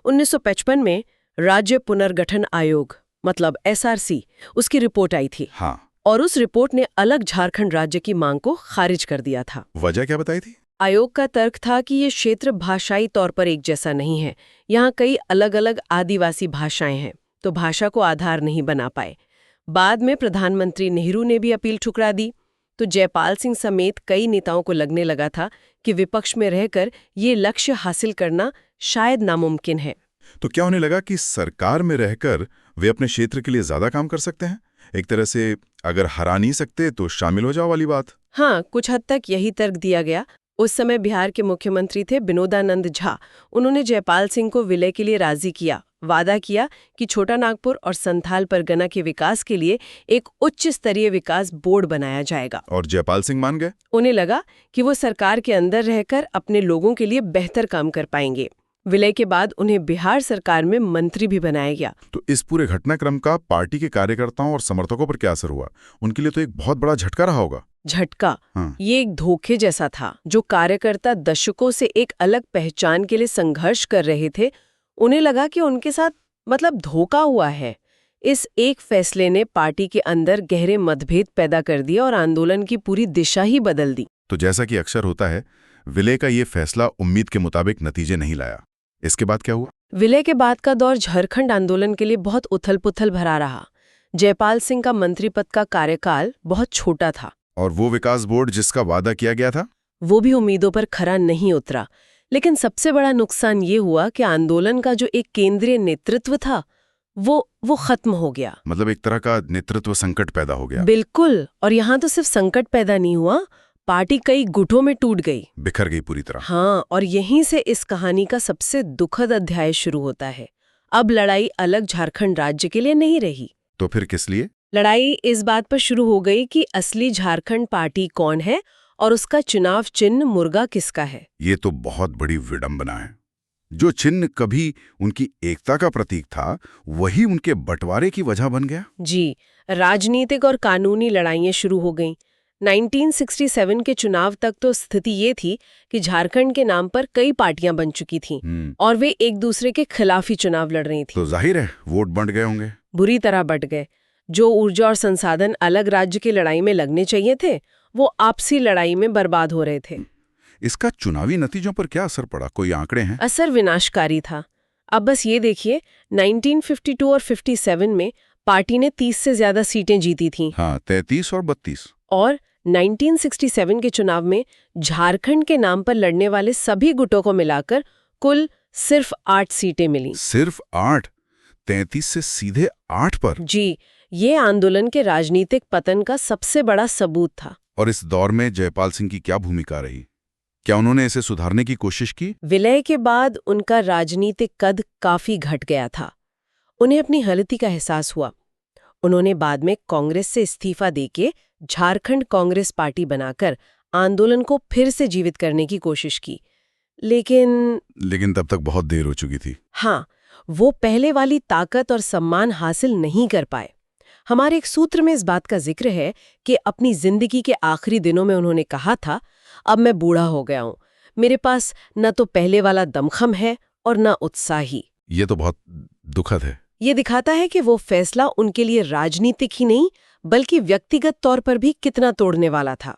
1955 में राज्य पुनर्गठन आयोग, मतलब SRC, उसकी रिपोर्ट आई थी। हाँ। और उस रिपोर्ट ने अलग झारखंड राज्य की मांग को खारिज कर दिया था। वजह क्या बताई थी? आयोग का तर्क था कि ये क्षेत्र भाषाई तौर पर एक जैसा नहीं है। यहाँ कई अलग अलग आदिवासी भाषाएं हैं, तो भाषा को आधार नहीं बना पाए। बाद में प्रधानमंत्री नेहरू ने भी अपील ठुकरा दी। तो जयपाल सिंह समेत कई नेताओं को लगने लगा था कि विपक्ष में रहकर ये लक्ष्य हासिल करना शायद नामुमकिन है। तो क्या उन्हें लगा कि सरकार में रहकर वे अपने क्षेत्र के लिए ज्यादा काम कर सकते हैं? एक तरह से अगर हरा नहीं सकते तो शामिल हो जाओ वाली बात। हाँ, कुछ हद तक यही तर्क दिया गया। उस समय बिहार के मुख्यमंत्री थे विनोदानंद झा। उन्होंने जयपाल सिंह को विलय के लिए राजी किया। वादा किया कि छोटा नागपुर और संथाल परगना के विकास के लिए एक उच्च स्तरीय विकास बोर्ड बनाया जाएगा। और जयपाल सिंह मान गए। उन्हें लगा कि वो सरकार के अंदर रहकर अपने लोगों के लिए बेहतर काम कर पाएंगे। विलय के बाद उन्हें बिहार सरकार में मंत्री भी बनाया गया। तो इस पूरे घटनाक्रम का पार्टी के कार्यकर्ताओं और समर्थकों पर क्या असर हुआ? उनके लिए तो एक बहुत बड़ा झटका रहा होगा। झटका? हाँ। ये एक धोखे जैसा था। जो कार्यकर्ता दशकों से एक अलग पहचान के लिए संघर्ष कर रहे थे, उन्हें लगा कि उनके साथ धोखा हुआ है। इस एक फैसले ने पार्टी के अंदर गहरे मतभेद पैदा कर दिए और आंदोलन की पूरी दिशा ही बदल दी। तो जैसा कि अक्सर होता है, विलय का ये फैसला उम्मीद के मुताबिक नतीजे नहीं लाया। इसके बाद क्या हुआ? विलय के बाद का दौर झारखंड आंदोलन के लिए बहुत उथल-पुथल भरा रहा। जयपाल सिंह का मंत्री पद का कार्यकाल बहुत छोटा था। और वो विकास बोर्ड जिसका वादा किया गया था, वो भी उम्मीदों पर खरा नहीं उतरा। लेकिन सबसे बड़ा नुकसान ये हुआ कि आंदोलन का जो एक केंद्रीय नेतृत्व था, वो खत्म हो गया। मतलब एक तरह का नेतृत्व संकट पैदा हो गया। बिल्कुल। और यहाँ तो सिर्फ संकट पैदा नहीं हुआ, पार्टी कई गुटों में टूट गई, बिखर गई पूरी तरह। हाँ, और यहीं से इस कहानी का सबसे दुखद अध्याय शुरू होता है। अब लड़ाई अलग झारखंड राज्य के लिए नहीं रही। तो फिर किस लिए? लड़ाई इस बात पर शुरू हो गई कि असली झारखंड पार्टी कौन है और उसका चुनाव चिन्ह मुर्गा किसका है। ये तो बहुत बड़ी विडंबना है। जो चिन्ह कभी उनकी एकता का प्रतीक था, वही उनके बंटवारे की वजह बन गया। जी, राजनीतिक और कानूनी लड़ाइयाँ शुरू हो गईं। 1967 के चुनाव तक तो स्थिति ये थी कि झारखंड के नाम पर कई पार्टियां बन चुकी थीं और वे एक दूसरे के खिलाफ ही चुनाव लड़ रही थीं। तो जाहिर है वोट बंट गए होंगे। बुरी तरह बंट गए। जो ऊर्जा और संसाधन अलग राज्य की लड़ाई में लगने चाहिए थे, वो आपसी लड़ाई में बर्बाद हो रहे थे। इसका चुनावी नतीजों पर क्या असर पड़ा, कोई आंकड़े हैं? असर विनाशकारी था। अब बस ये देखिए, 1952 और 57 में पार्टी ने 30 से ज्यादा सीटें जीती थीं। हाँ, 33 और 32। और 1967 के चुनाव में झारखंड के नाम पर लड़ने वाले सभी गुटों को मिलाकर कुल सिर्फ 8 सीटें मिली। सिर्फ 8? 33 से सीधे 8 पर? जी, ये आंदोलन के राजनीतिक पतन का सबसे बड़ा सबूत था। और इस दौर में जयपाल सिंह की क्या भूमिका रही? क्या उन्होंने इसे सुधारने की कोशिश की? विलय के बाद उनका राजनीतिक कद काफी घट गया था। उन्हें अपनी गलती का एहसास हुआ। उन्होंने बाद में कांग्रेस से इस्तीफा देके झारखंड कांग्रेस पार्टी बनाकर आंदोलन को फिर से जीवित करने की कोशिश की। लेकिन तब तक बहुत देर हो चुकी थी। हाँ, वो पहले वाली ताकत और सम्मान हासिल नहीं कर पाए। हमारे एक सूत्र में इस बात का जिक्र है कि अपनी जिंदगी के आखिरी दिनों में उन्होंने कहा था, अब मैं बूढ़ा हो गया हूं, मेरे पास न तो पहले वाला दमखम है और न उत्साही। ये तो बहुत दुखद है। ये दिखाता है कि वो फैसला उनके लिए राजनीतिक ही नहीं बल्कि व्यक्तिगत तौर पर भी कितना तोड़ने वाला था।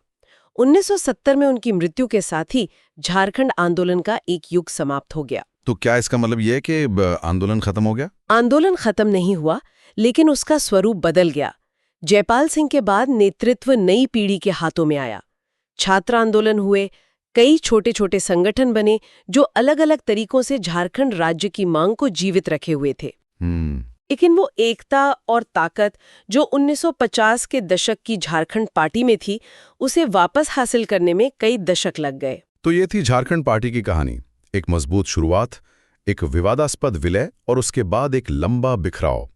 1970 में उनकी मृत्यु के साथ ही झारखंड आंदोलन का एक युग समाप्त हो गया। तो क्या इसका मतलब ये है कि आंदोलन खत्म हो गया? आंदोलन खत्म नहीं हुआ, लेकिन उसका स्वरूप बदल गया। जयपाल सिंह के बाद नेतृत्व नई पीढ़ी के हाथों में आया। छात्र आंदोलन हुए, कई छोटे छोटे संगठन बने जो अलग अलग तरीकों से झारखंड राज्य की मांग को जीवित रखे हुए थे। लेकिन वो एकता और ताकत जो 1950 के दशक की झारखंड पार्टी में थी, उसे वापस हासिल करने में कई दशक लग गए। तो ये थी झारखंड पार्टी की कहानी। एक मजबूत शुरुआत, एक विवादास्पद विलय और उसके बाद एक लंबा बिखराव।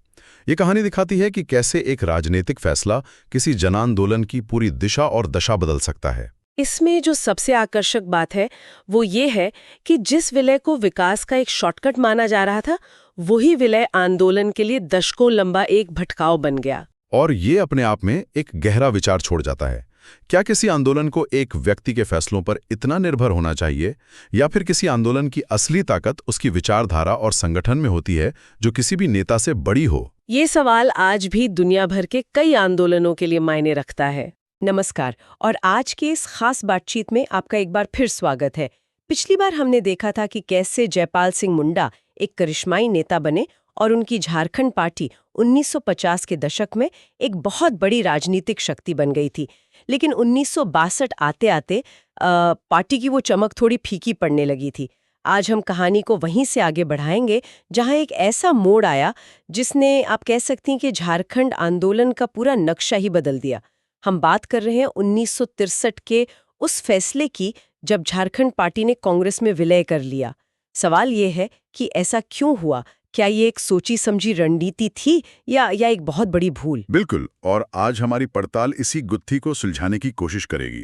ये कहानी दिखाती है कि कैसे एक राजनीतिक फैसला किसी जनांदोलन की पूरी दिशा और दशा बदल सकता है। इसमें जो सबसे आकर्षक बात है वो ये है कि जिस विलय को विकास का एक शॉर्टकट माना जा रहा था, वही विलय आंदोलन के लिए दशकों लंबा एक भटकाव बन गया। और ये अपने आप में एक गहरा विचार छोड़ जाता है। क्या किसी आंदोलन को एक व्यक्ति के फैसलों पर इतना निर्भर होना चाहिए, या फिर किसी आंदोलन की असली ताकत उसकी विचारधारा और संगठन में होती है जो किसी भी नेता से बड़ी हो? ये सवाल आज भी दुनिया भर के कई आंदोलनों के लिए मायने रखता है। नमस्कार, और आज के इस खास बातचीत में आपका एक बार फिर स्वागत है। पिछली बार हमने देखा था कि कैसे जयपाल सिंह मुंडा एक करिश्माई नेता बने और उनकी झारखंड पार्टी 1950 के दशक में एक बहुत बड़ी राजनीतिक शक्ति बन गई थी। लेकिन 1962 आते आते पार्टी की वो चमक थोड़ी फीकी पड़ने लगी थी। आज हम कहानी को वहीं से आगे बढ़ाएंगे जहां एक ऐसा मोड़ आया जिसने, आप कह सकती हैं कि झारखंड आंदोलन का पूरा नक्शा ही बदल दिया। हम बात कर रहे हैं 1963 के उस फैसले की जब झारखंड पार्टी ने कांग्रेस में विलय कर लिया। सवाल ये है कि ऐसा क्यों हुआ? क्या ये एक सोची समझी रणनीति थी या एक बहुत बड़ी भूल? बिल्कुल, और आज हमारी पड़ताल इसी गुत्थी को सुलझाने की कोशिश करेगी।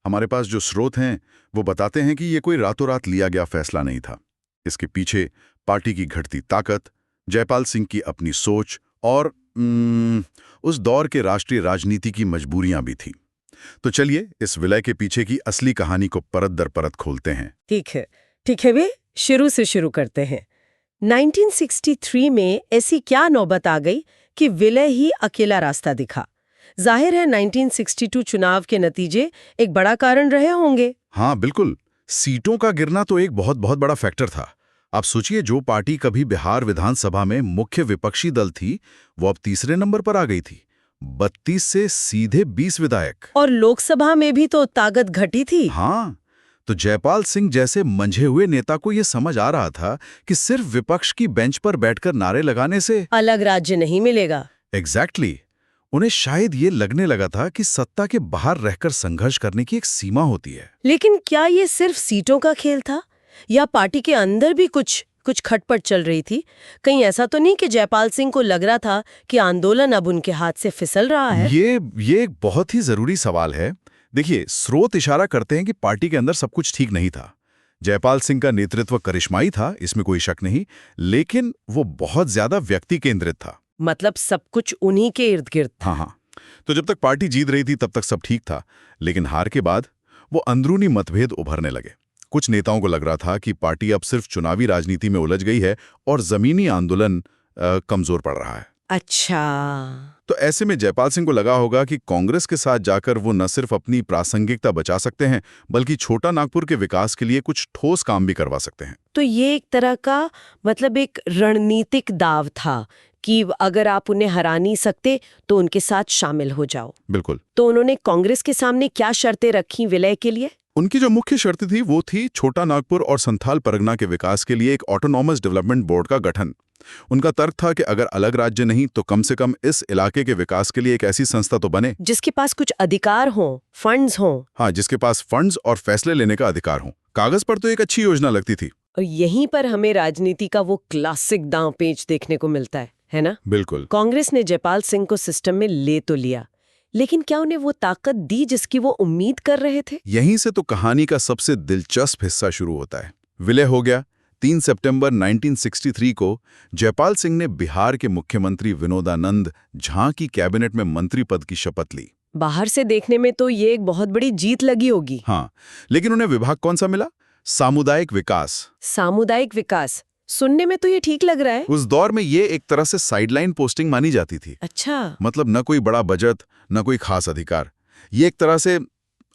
हमारे पास जो स्रोत हैं वो बताते हैं कि ये कोई रातों रात लिया गया फैसला नहीं था। इसके पीछे पार्टी की घटती ताकत, जयपाल सिंह की अपनी सोच और उस दौर के राष्ट्रीय राजनीति की मजबूरियां भी थी। तो चलिए इस विलय के पीछे की असली कहानी को परत दर परत खोलते हैं। ठीक है वे शुरू से शुरू करते हैं। 1963 में ऐसी क्या नौबत आ गई कि विलय ही अकेला रास्ता दिखा? जाहिर है 1962 चुनाव के नतीजे एक बड़ा कारण रहे होंगे। हाँ बिल्कुल, सीटों का गिरना तो एक बहुत बड़ा फैक्टर था। आप सोचिए, जो पार्टी कभी बिहार विधानसभा में मुख्य विपक्षी दल थी, वो अब तीसरे नंबर पर आ गई थी। 32 से सीधे 20 विधायक। और लोकसभा में भी तो ताकत घटी थी। हाँ, तो जयपाल सिंह जैसे मंझे हुए नेता को ये समझ आ रहा था कि सिर्फ विपक्ष की बेंच पर बैठकर नारे लगाने से अलग राज्य नहीं मिलेगा। एग्जैक्टली। उन्हें शायद ये लगने लगा था कि सत्ता के बाहर रहकर संघर्ष करने की एक सीमा होती है। लेकिन क्या ये सिर्फ सीटों का खेल था या पार्टी के अंदर भी कुछ खटपट चल रही थी? कहीं ऐसा तो नहीं कि जयपाल सिंह को लग रहा था कि आंदोलन अब उनके हाथ से फिसल रहा है? ये एक बहुत ही जरूरी सवाल है। देखिए, स्रोत इशारा करते हैं कि पार्टी के अंदर सब कुछ ठीक नहीं था। जयपाल सिंह का नेतृत्व करिश्माई था, इसमें कोई शक नहीं, लेकिन वो बहुत ज्यादा व्यक्ति केंद्रित था। मतलब सब कुछ उन्हीं के इर्द गिर्द था। हाँ। तो जब तक पार्टी जीत रही थी तब तक सब ठीक था, लेकिन हार के बाद वो अंदरूनी मतभेद उभरने लगे। कुछ नेताओं को लग रहा था कि पार्टी अब सिर्फ चुनावी राजनीति में उलझ गई है और जमीनी आंदोलन कमजोर पड़ रहा है। अच्छा। तो ऐसे में जयपाल सिंह को लगा होगा कि कांग्रेस के साथ जाकर वो न सिर्फ अपनी प्रासंगिकता बचा सकते हैं, बल्कि छोटा नागपुर के विकास के लिए कुछ ठोस काम भी करवा सकते हैं। तो ये एक तरह का मतलब एक रणनीतिक दाव था कि अगर आप उन्हें हरा नहीं सकते तो उनके साथ शामिल हो जाओ। बिल्कुल। तो उन्होंने कांग्रेस के सामने क्या शर्तें रखी विलय के लिए? उनकी जो मुख्य शर्त थी वो थी छोटा नागपुर और संथाल परगना के विकास के लिए एक ऑटोनॉमस डेवलपमेंट बोर्ड का गठन। उनका तर्क था कि अगर अलग राज्य नहीं तो कम से कम इस इलाके के विकास के लिए एक ऐसी संस्था तो बने जिसके पास कुछ अधिकार हो, फंड्स हो। हाँ, जिसके पास फंड्स और फैसले लेने का अधिकार हो। कागज पर तो एक अच्छी योजना लगती थी। और यहीं पर हमें राजनीति का वो क्लासिक दांव पेच देखने को मिलता है ना? बिल्कुल। कांग्रेस ने जयपाल सिंह को सिस्टम में ले तो लिया, लेकिन क्या उन्हें वो ताकत दी जिसकी वो उम्मीद कर रहे थे? यहीं से तो कहानी का सबसे दिलचस्प हिस्सा शुरू होता है। विलय हो गया। 3 सितंबर 1963 को जयपाल सिंह ने बिहार के मुख्यमंत्री विनोदानंद झा की कैबिनेट में मंत्री पद की शपथ ली। बाहर से देखने में तो ये एक बहुत बड़ी जीत लगी होगी। हाँ, लेकिन उन्हें विभाग कौन सा मिला? सामुदायिक विकास। सामुदायिक विकास सुनने में तो ये ठीक लग रहा है। उस दौर में ये एक तरह से साइडलाइन पोस्टिंग मानी जाती थी। अच्छा। मतलब न कोई बड़ा बजट, न कोई खास अधिकार। ये एक तरह से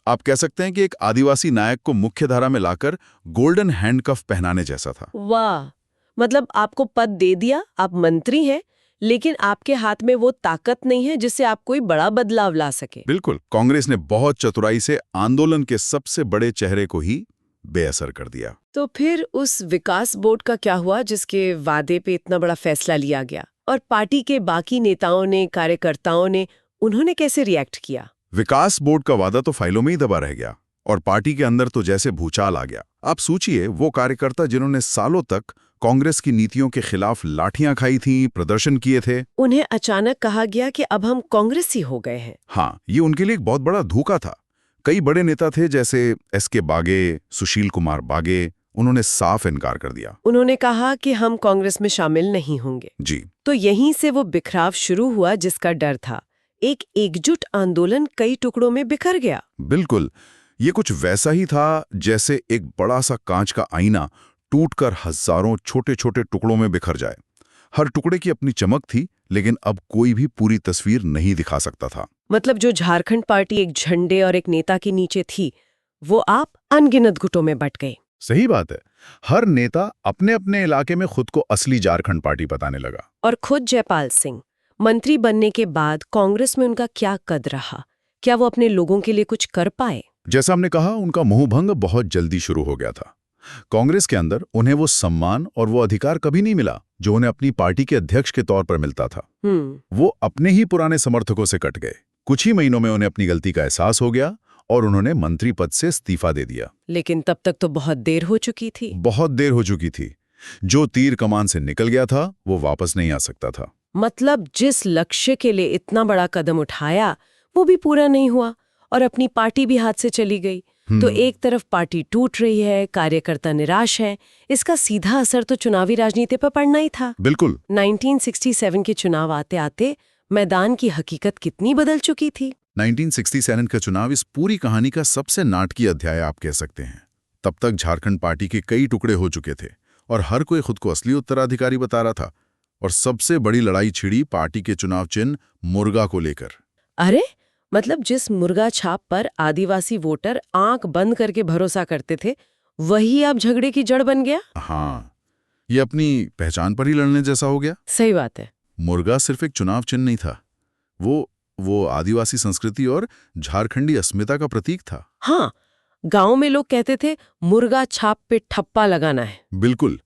आप कह सकते हैं कि एक आदिवासी नायक को मुख्य धारा में लाकर गोल्डन हैंडकफ पहनाने जैसा था। वाह, मतलब आपको पद दे दिया, आप मंत्री हैं, लेकिन आपके हाथ में वो ताकत नहीं है जिससे आप कोई बड़ा बदलाव ला सके। बिल्कुल। कांग्रेस ने बहुत चतुराई से आंदोलन के सबसे बड़े चेहरे को ही बेअसर कर दिया। तो फिर उस विकास बोर्ड का क्या हुआ जिसके वादे पे इतना बड़ा फैसला लिया गया? और पार्टी के बाकी नेताओं ने, कार्यकर्ताओं ने, उन्होंने कैसे रिएक्ट किया? विकास बोर्ड का वादा तो फाइलों में ही दबा रह गया और पार्टी के अंदर तो जैसे भूचाल आ गया। आप सोचिए, वो कार्यकर्ता जिन्होंने सालों तक कांग्रेस की नीतियों के खिलाफ लाठियां खाई थी, प्रदर्शन किए थे, उन्हें अचानक कहा गया कि अब हम कांग्रेसी हो गए हैं। हाँ, ये उनके लिए एक बहुत बड़ा धोखा था। कई बड़े नेता थे जैसे एस.के. बागे, सुशील कुमार बागे, उन्होंने साफ इनकार कर दिया। उन्होंने कहा कि हम कांग्रेस में शामिल नहीं होंगे। जी। तो यहीं से वो बिखराव शुरू हुआ जिसका डर था। एक एकजुट आंदोलन कई टुकड़ों में बिखर गया। बिल्कुल। ये कुछ वैसा ही था जैसे एक बड़ा सा कांच का आईना टूटकर हजारों छोटे छोटे टुकड़ों में बिखर जाए। हर टुकड़े की अपनी चमक थी, लेकिन अब कोई भी पूरी तस्वीर नहीं दिखा सकता था। मतलब जो झारखंड पार्टी एक झंडे और एक नेता के नीचे थी, वो आप अनगिनत गुटों में बंट गई। सही बात है। हर नेता अपने अपने इलाके में खुद को असली झारखंड पार्टी बताने लगा। और खुद जयपाल सिंह मंत्री बनने के बाद कांग्रेस में उनका क्या कद रहा? क्या वो अपने लोगों के लिए कुछ कर पाए? जैसा हमने कहा, उनका मोहभंग बहुत जल्दी शुरू हो गया था। कांग्रेस के अंदर उन्हें वो सम्मान और वो अधिकार कभी नहीं मिला जो उन्हें अपनी पार्टी के अध्यक्ष के तौर पर मिलता था। वो अपने ही पुराने समर्थकों से कट गए। कुछ ही महीनों में उन्हें अपनी गलती का एहसास हो गया और उन्होंने मंत्री पद से इस्तीफा दे दिया। लेकिन तब तक तो बहुत देर हो चुकी थी। बहुत देर हो चुकी थी। जो तीर कमान से निकल गया था वो वापस नहीं आ सकता था। मतलब जिस लक्ष्य के लिए इतना बड़ा कदम उठाया वो भी पूरा नहीं हुआ और अपनी पार्टी भी हाथ से चली गई। तो एक तरफ पार्टी टूट रही है, कार्यकर्ता निराश है, इसका सीधा असर तो चुनावी राजनीति पर पड़ना ही था। बिल्कुल। 1967 के चुनाव आते आते मैदान की हकीकत कितनी बदल चुकी थी। 1967 का चुनाव इस पूरी कहानी का सबसे नाटकीय अध्याय आप कह सकते हैं। तब तक झारखंड पार्टी के कई टुकड़े हो चुके थे और हर कोई खुद को असली उत्तराधिकारी बता रहा था। और सबसे बड़ी लड़ाई छिड़ी पार्टी के चुनाव चिन्ह मुर्गा को लेकर। अरे मतलब जिस मुर्गा छाप पर आदिवासी वोटर आंख बंद करके भरोसा करते थे, वही अब झगड़े की जड़ बन गया। हाँ, ये अपनी पहचान पर ही लड़ने जैसा हो गया। सही बात है। मुर्गा सिर्फ एक चुनाव चिन्ह नहीं था, वो आदिवासी संस्कृति और झारखंडी अस्मिता का प्रतीक था। हाँ, गांव में लोग कहते थे मुर्गा छाप पे ठप्पा लगाना है। बिल्कुल।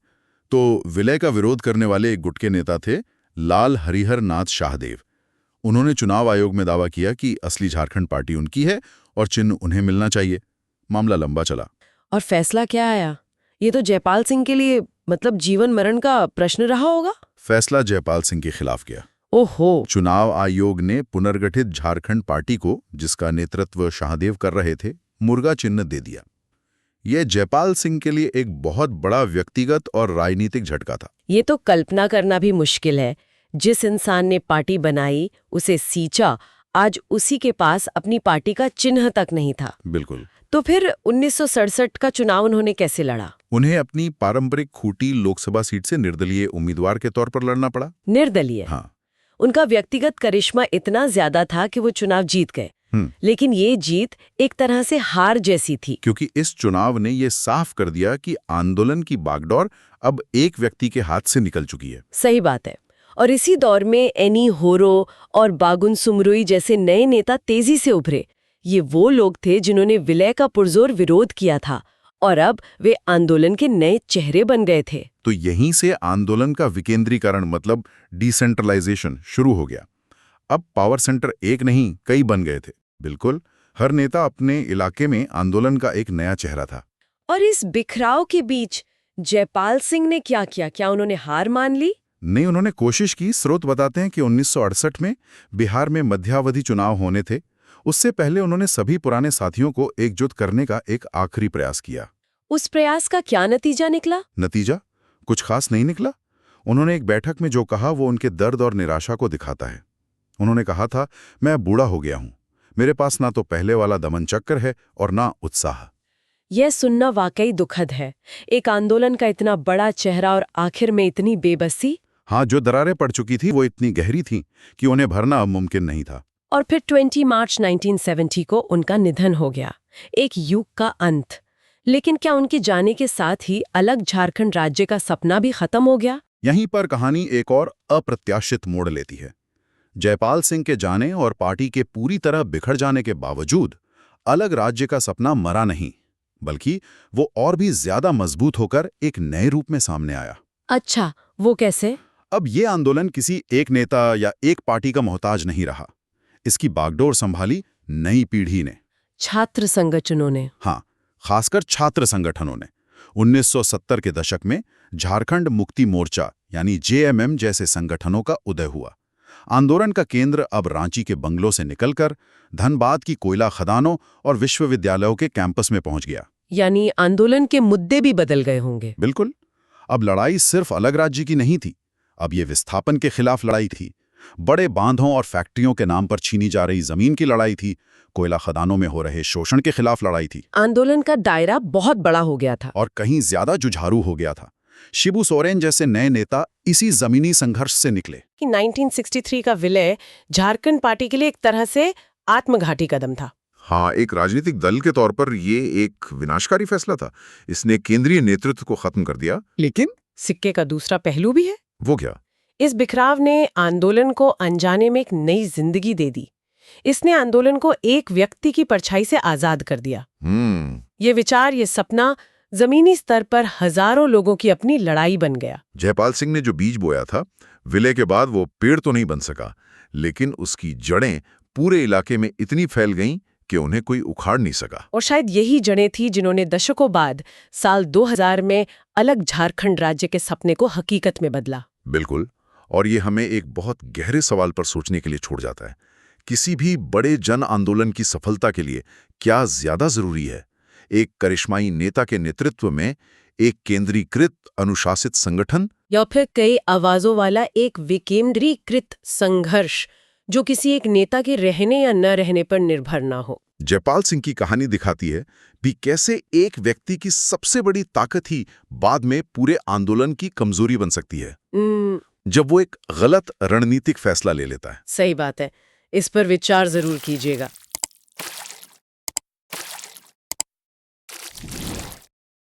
तो विलय का विरोध करने वाले एक गुट के नेता थे लाल हरिहर नाथ शाहदेव। उन्होंने चुनाव आयोग में दावा किया कि असली झारखंड पार्टी उनकी है और चिन्ह उन्हें मिलना चाहिए। मामला लंबा चला। और फैसला क्या आया? ये तो जयपाल सिंह के लिए मतलब जीवन मरण का प्रश्न रहा होगा। फैसला जयपाल सिंह के खिलाफ गया। ओहो। चुनाव आयोग ने पुनर्गठित झारखंड पार्टी को, जिसका नेतृत्व शाहदेव कर रहे थे, मुर्गा चिन्ह दे दिया। यह जयपाल सिंह के लिए एक बहुत बड़ा व्यक्तिगत और राजनीतिक झटका था। ये तो कल्पना करना भी मुश्किल है। जिस इंसान ने पार्टी बनाई, उसे सींचा, आज उसी के पास अपनी पार्टी का चिन्ह तक नहीं था। बिल्कुल। तो फिर 1967 का चुनाव उन्होंने कैसे लड़ा? उन्हें अपनी पारंपरिक खूंटी लोकसभा सीट से निर्दलीय उम्मीदवार के तौर पर लड़ना पड़ा। निर्दलीय? हाँ। उनका व्यक्तिगत करिश्मा इतना ज्यादा था कि वो चुनाव जीत गए। लेकिन ये जीत एक तरह से हार जैसी थी, क्योंकि इस चुनाव ने ये साफ कर दिया कि आंदोलन की बागडोर अब एक व्यक्ति के हाथ से निकल चुकी है। सही बात है। और इसी दौर में एनी होरो और बागुन सुमरोई जैसे नए नेता तेजी से उभरे। ये वो लोग थे जिन्होंने विलय का पुरजोर विरोध किया था और अब वे आंदोलन के नए चेहरे बन गए थे। तो यहीं से आंदोलन का विकेंद्रीकरण मतलब डिसेंट्रलाइजेशन शुरू हो गया। अब पावर सेंटर एक नहीं कई बन गए थे। बिल्कुल, हर नेता अपने इलाके में आंदोलन का एक नया चेहरा था। और इस बिखराव के बीच जयपाल सिंह ने क्या किया? क्या उन्होंने हार मान ली? नहीं, उन्होंने कोशिश की। स्रोत बताते हैं कि 1968 में बिहार में मध्यावधि चुनाव होने थे। उससे पहले उन्होंने सभी पुराने साथियों को एकजुट करने का एक आखिरी प्रयास किया। उस प्रयास का क्या नतीजा निकला? नतीजा कुछ खास नहीं निकला। उन्होंने एक बैठक में जो कहा वो उनके दर्द और निराशा को दिखाता है। उन्होंने कहा था, मैं बूढ़ा हो गया हूं, मेरे पास ना तो पहले वाला दमन चक्कर है और ना उत्साह। यह सुनना वाकई दुखद है। एक आंदोलन का इतना बड़ा चेहरा और आखिर में इतनी बेबसी। हाँ, जो दरारें पड़ चुकी थी वो इतनी गहरी थी कि उन्हें भरना अब मुमकिन नहीं था। और फिर 20 मार्च 1970 को उनका निधन हो गया, एक युग का अंत। लेकिन क्या उनके जाने के साथ ही अलग झारखंड राज्य का सपना भी खत्म हो गया? यहीं पर कहानी एक और अप्रत्याशित मोड़ लेती है। जयपाल सिंह के जाने और पार्टी के पूरी तरह बिखर जाने के बावजूद अलग राज्य का सपना मरा नहीं, बल्कि वो और भी ज्यादा मजबूत होकर एक नए रूप में सामने आया। अच्छा, वो कैसे? अब ये आंदोलन किसी एक नेता या एक पार्टी का मोहताज नहीं रहा। इसकी बागडोर संभाली नई पीढ़ी ने, छात्र संगठनों ने। हाँ, खासकर छात्र संगठनों ने। 1970 के दशक में झारखंड मुक्ति मोर्चा यानी जेएमएम जैसे संगठनों का उदय हुआ। आंदोलन का केंद्र अब रांची के बंगलों से निकलकर धनबाद की कोयला खदानों और विश्वविद्यालयों के कैंपस में पहुंच गया। यानी आंदोलन के मुद्दे भी बदल गए होंगे। बिल्कुल। अब लड़ाई सिर्फ अलग राज्य की नहीं थी, अब ये विस्थापन के खिलाफ लड़ाई थी, बड़े बांधों और फैक्ट्रियों के नाम पर छीनी जा रही जमीन की लड़ाई थी, कोयला खदानों में हो रहे शोषण के खिलाफ लड़ाई थी। आंदोलन का दायरा बहुत बड़ा हो गया था और कहीं ज्यादा जुझारू हो गया था। शिबू सोरेन जैसे नए नेता इसी जमीनी संघर्ष से निकले। कि 1963 का विलय झारखंड पार्टी के लिए एक तरह से आत्मघाती कदम था। हाँ, एक राजनीतिक दल के तौर पर ये एक विनाशकारी फैसला था। इसने केंद्रीय नेतृत्व को खत्म कर दिया। लेकिन सिक्के का दूसरा पहलू भी है। वो क्या? इस बिखराव ने आंदोलन को अनजाने में एक नई जिंदगी दे दी। इसने आंदोलन को एक व्यक्ति की परछाई से आजाद कर दिया। ये विचार, ये सपना जमीनी स्तर पर हजारों लोगों की अपनी लड़ाई बन गया। जयपाल सिंह ने जो बीज बोया था, विलय के बाद वो पेड़ तो नहीं बन सका, लेकिन उसकी जड़ें पूरे इलाके में इतनी फैल गईं कि उन्हें कोई उखाड़ नहीं सका। और शायद यही जड़ें थी जिन्होंने दशकों बाद साल 2000 में अलग झारखंड राज्य के सपने को हकीकत में बदला। बिल्कुल। और ये हमें एक बहुत गहरे सवाल पर सोचने के लिए छोड़ जाता है। किसी भी बड़े जन आंदोलन की सफलता के लिए क्या ज्यादा जरूरी है? एक करिश्माई नेता के नेतृत्व में एक केंद्रीकृत अनुशासित संगठन, या फिर कई आवाजों वाला एक विकेंद्रीकृत संघर्ष जो किसी एक नेता के रहने या न रहने पर निर्भर ना हो? जयपाल सिंह की कहानी दिखाती है भी कैसे एक व्यक्ति की सबसे बड़ी ताकत ही बाद में पूरे आंदोलन की कमजोरी बन सकती है, जब वो एक गलत रणनीतिक फैसला ले लेता है। सही बात है। इस पर विचार जरूर कीजिएगा।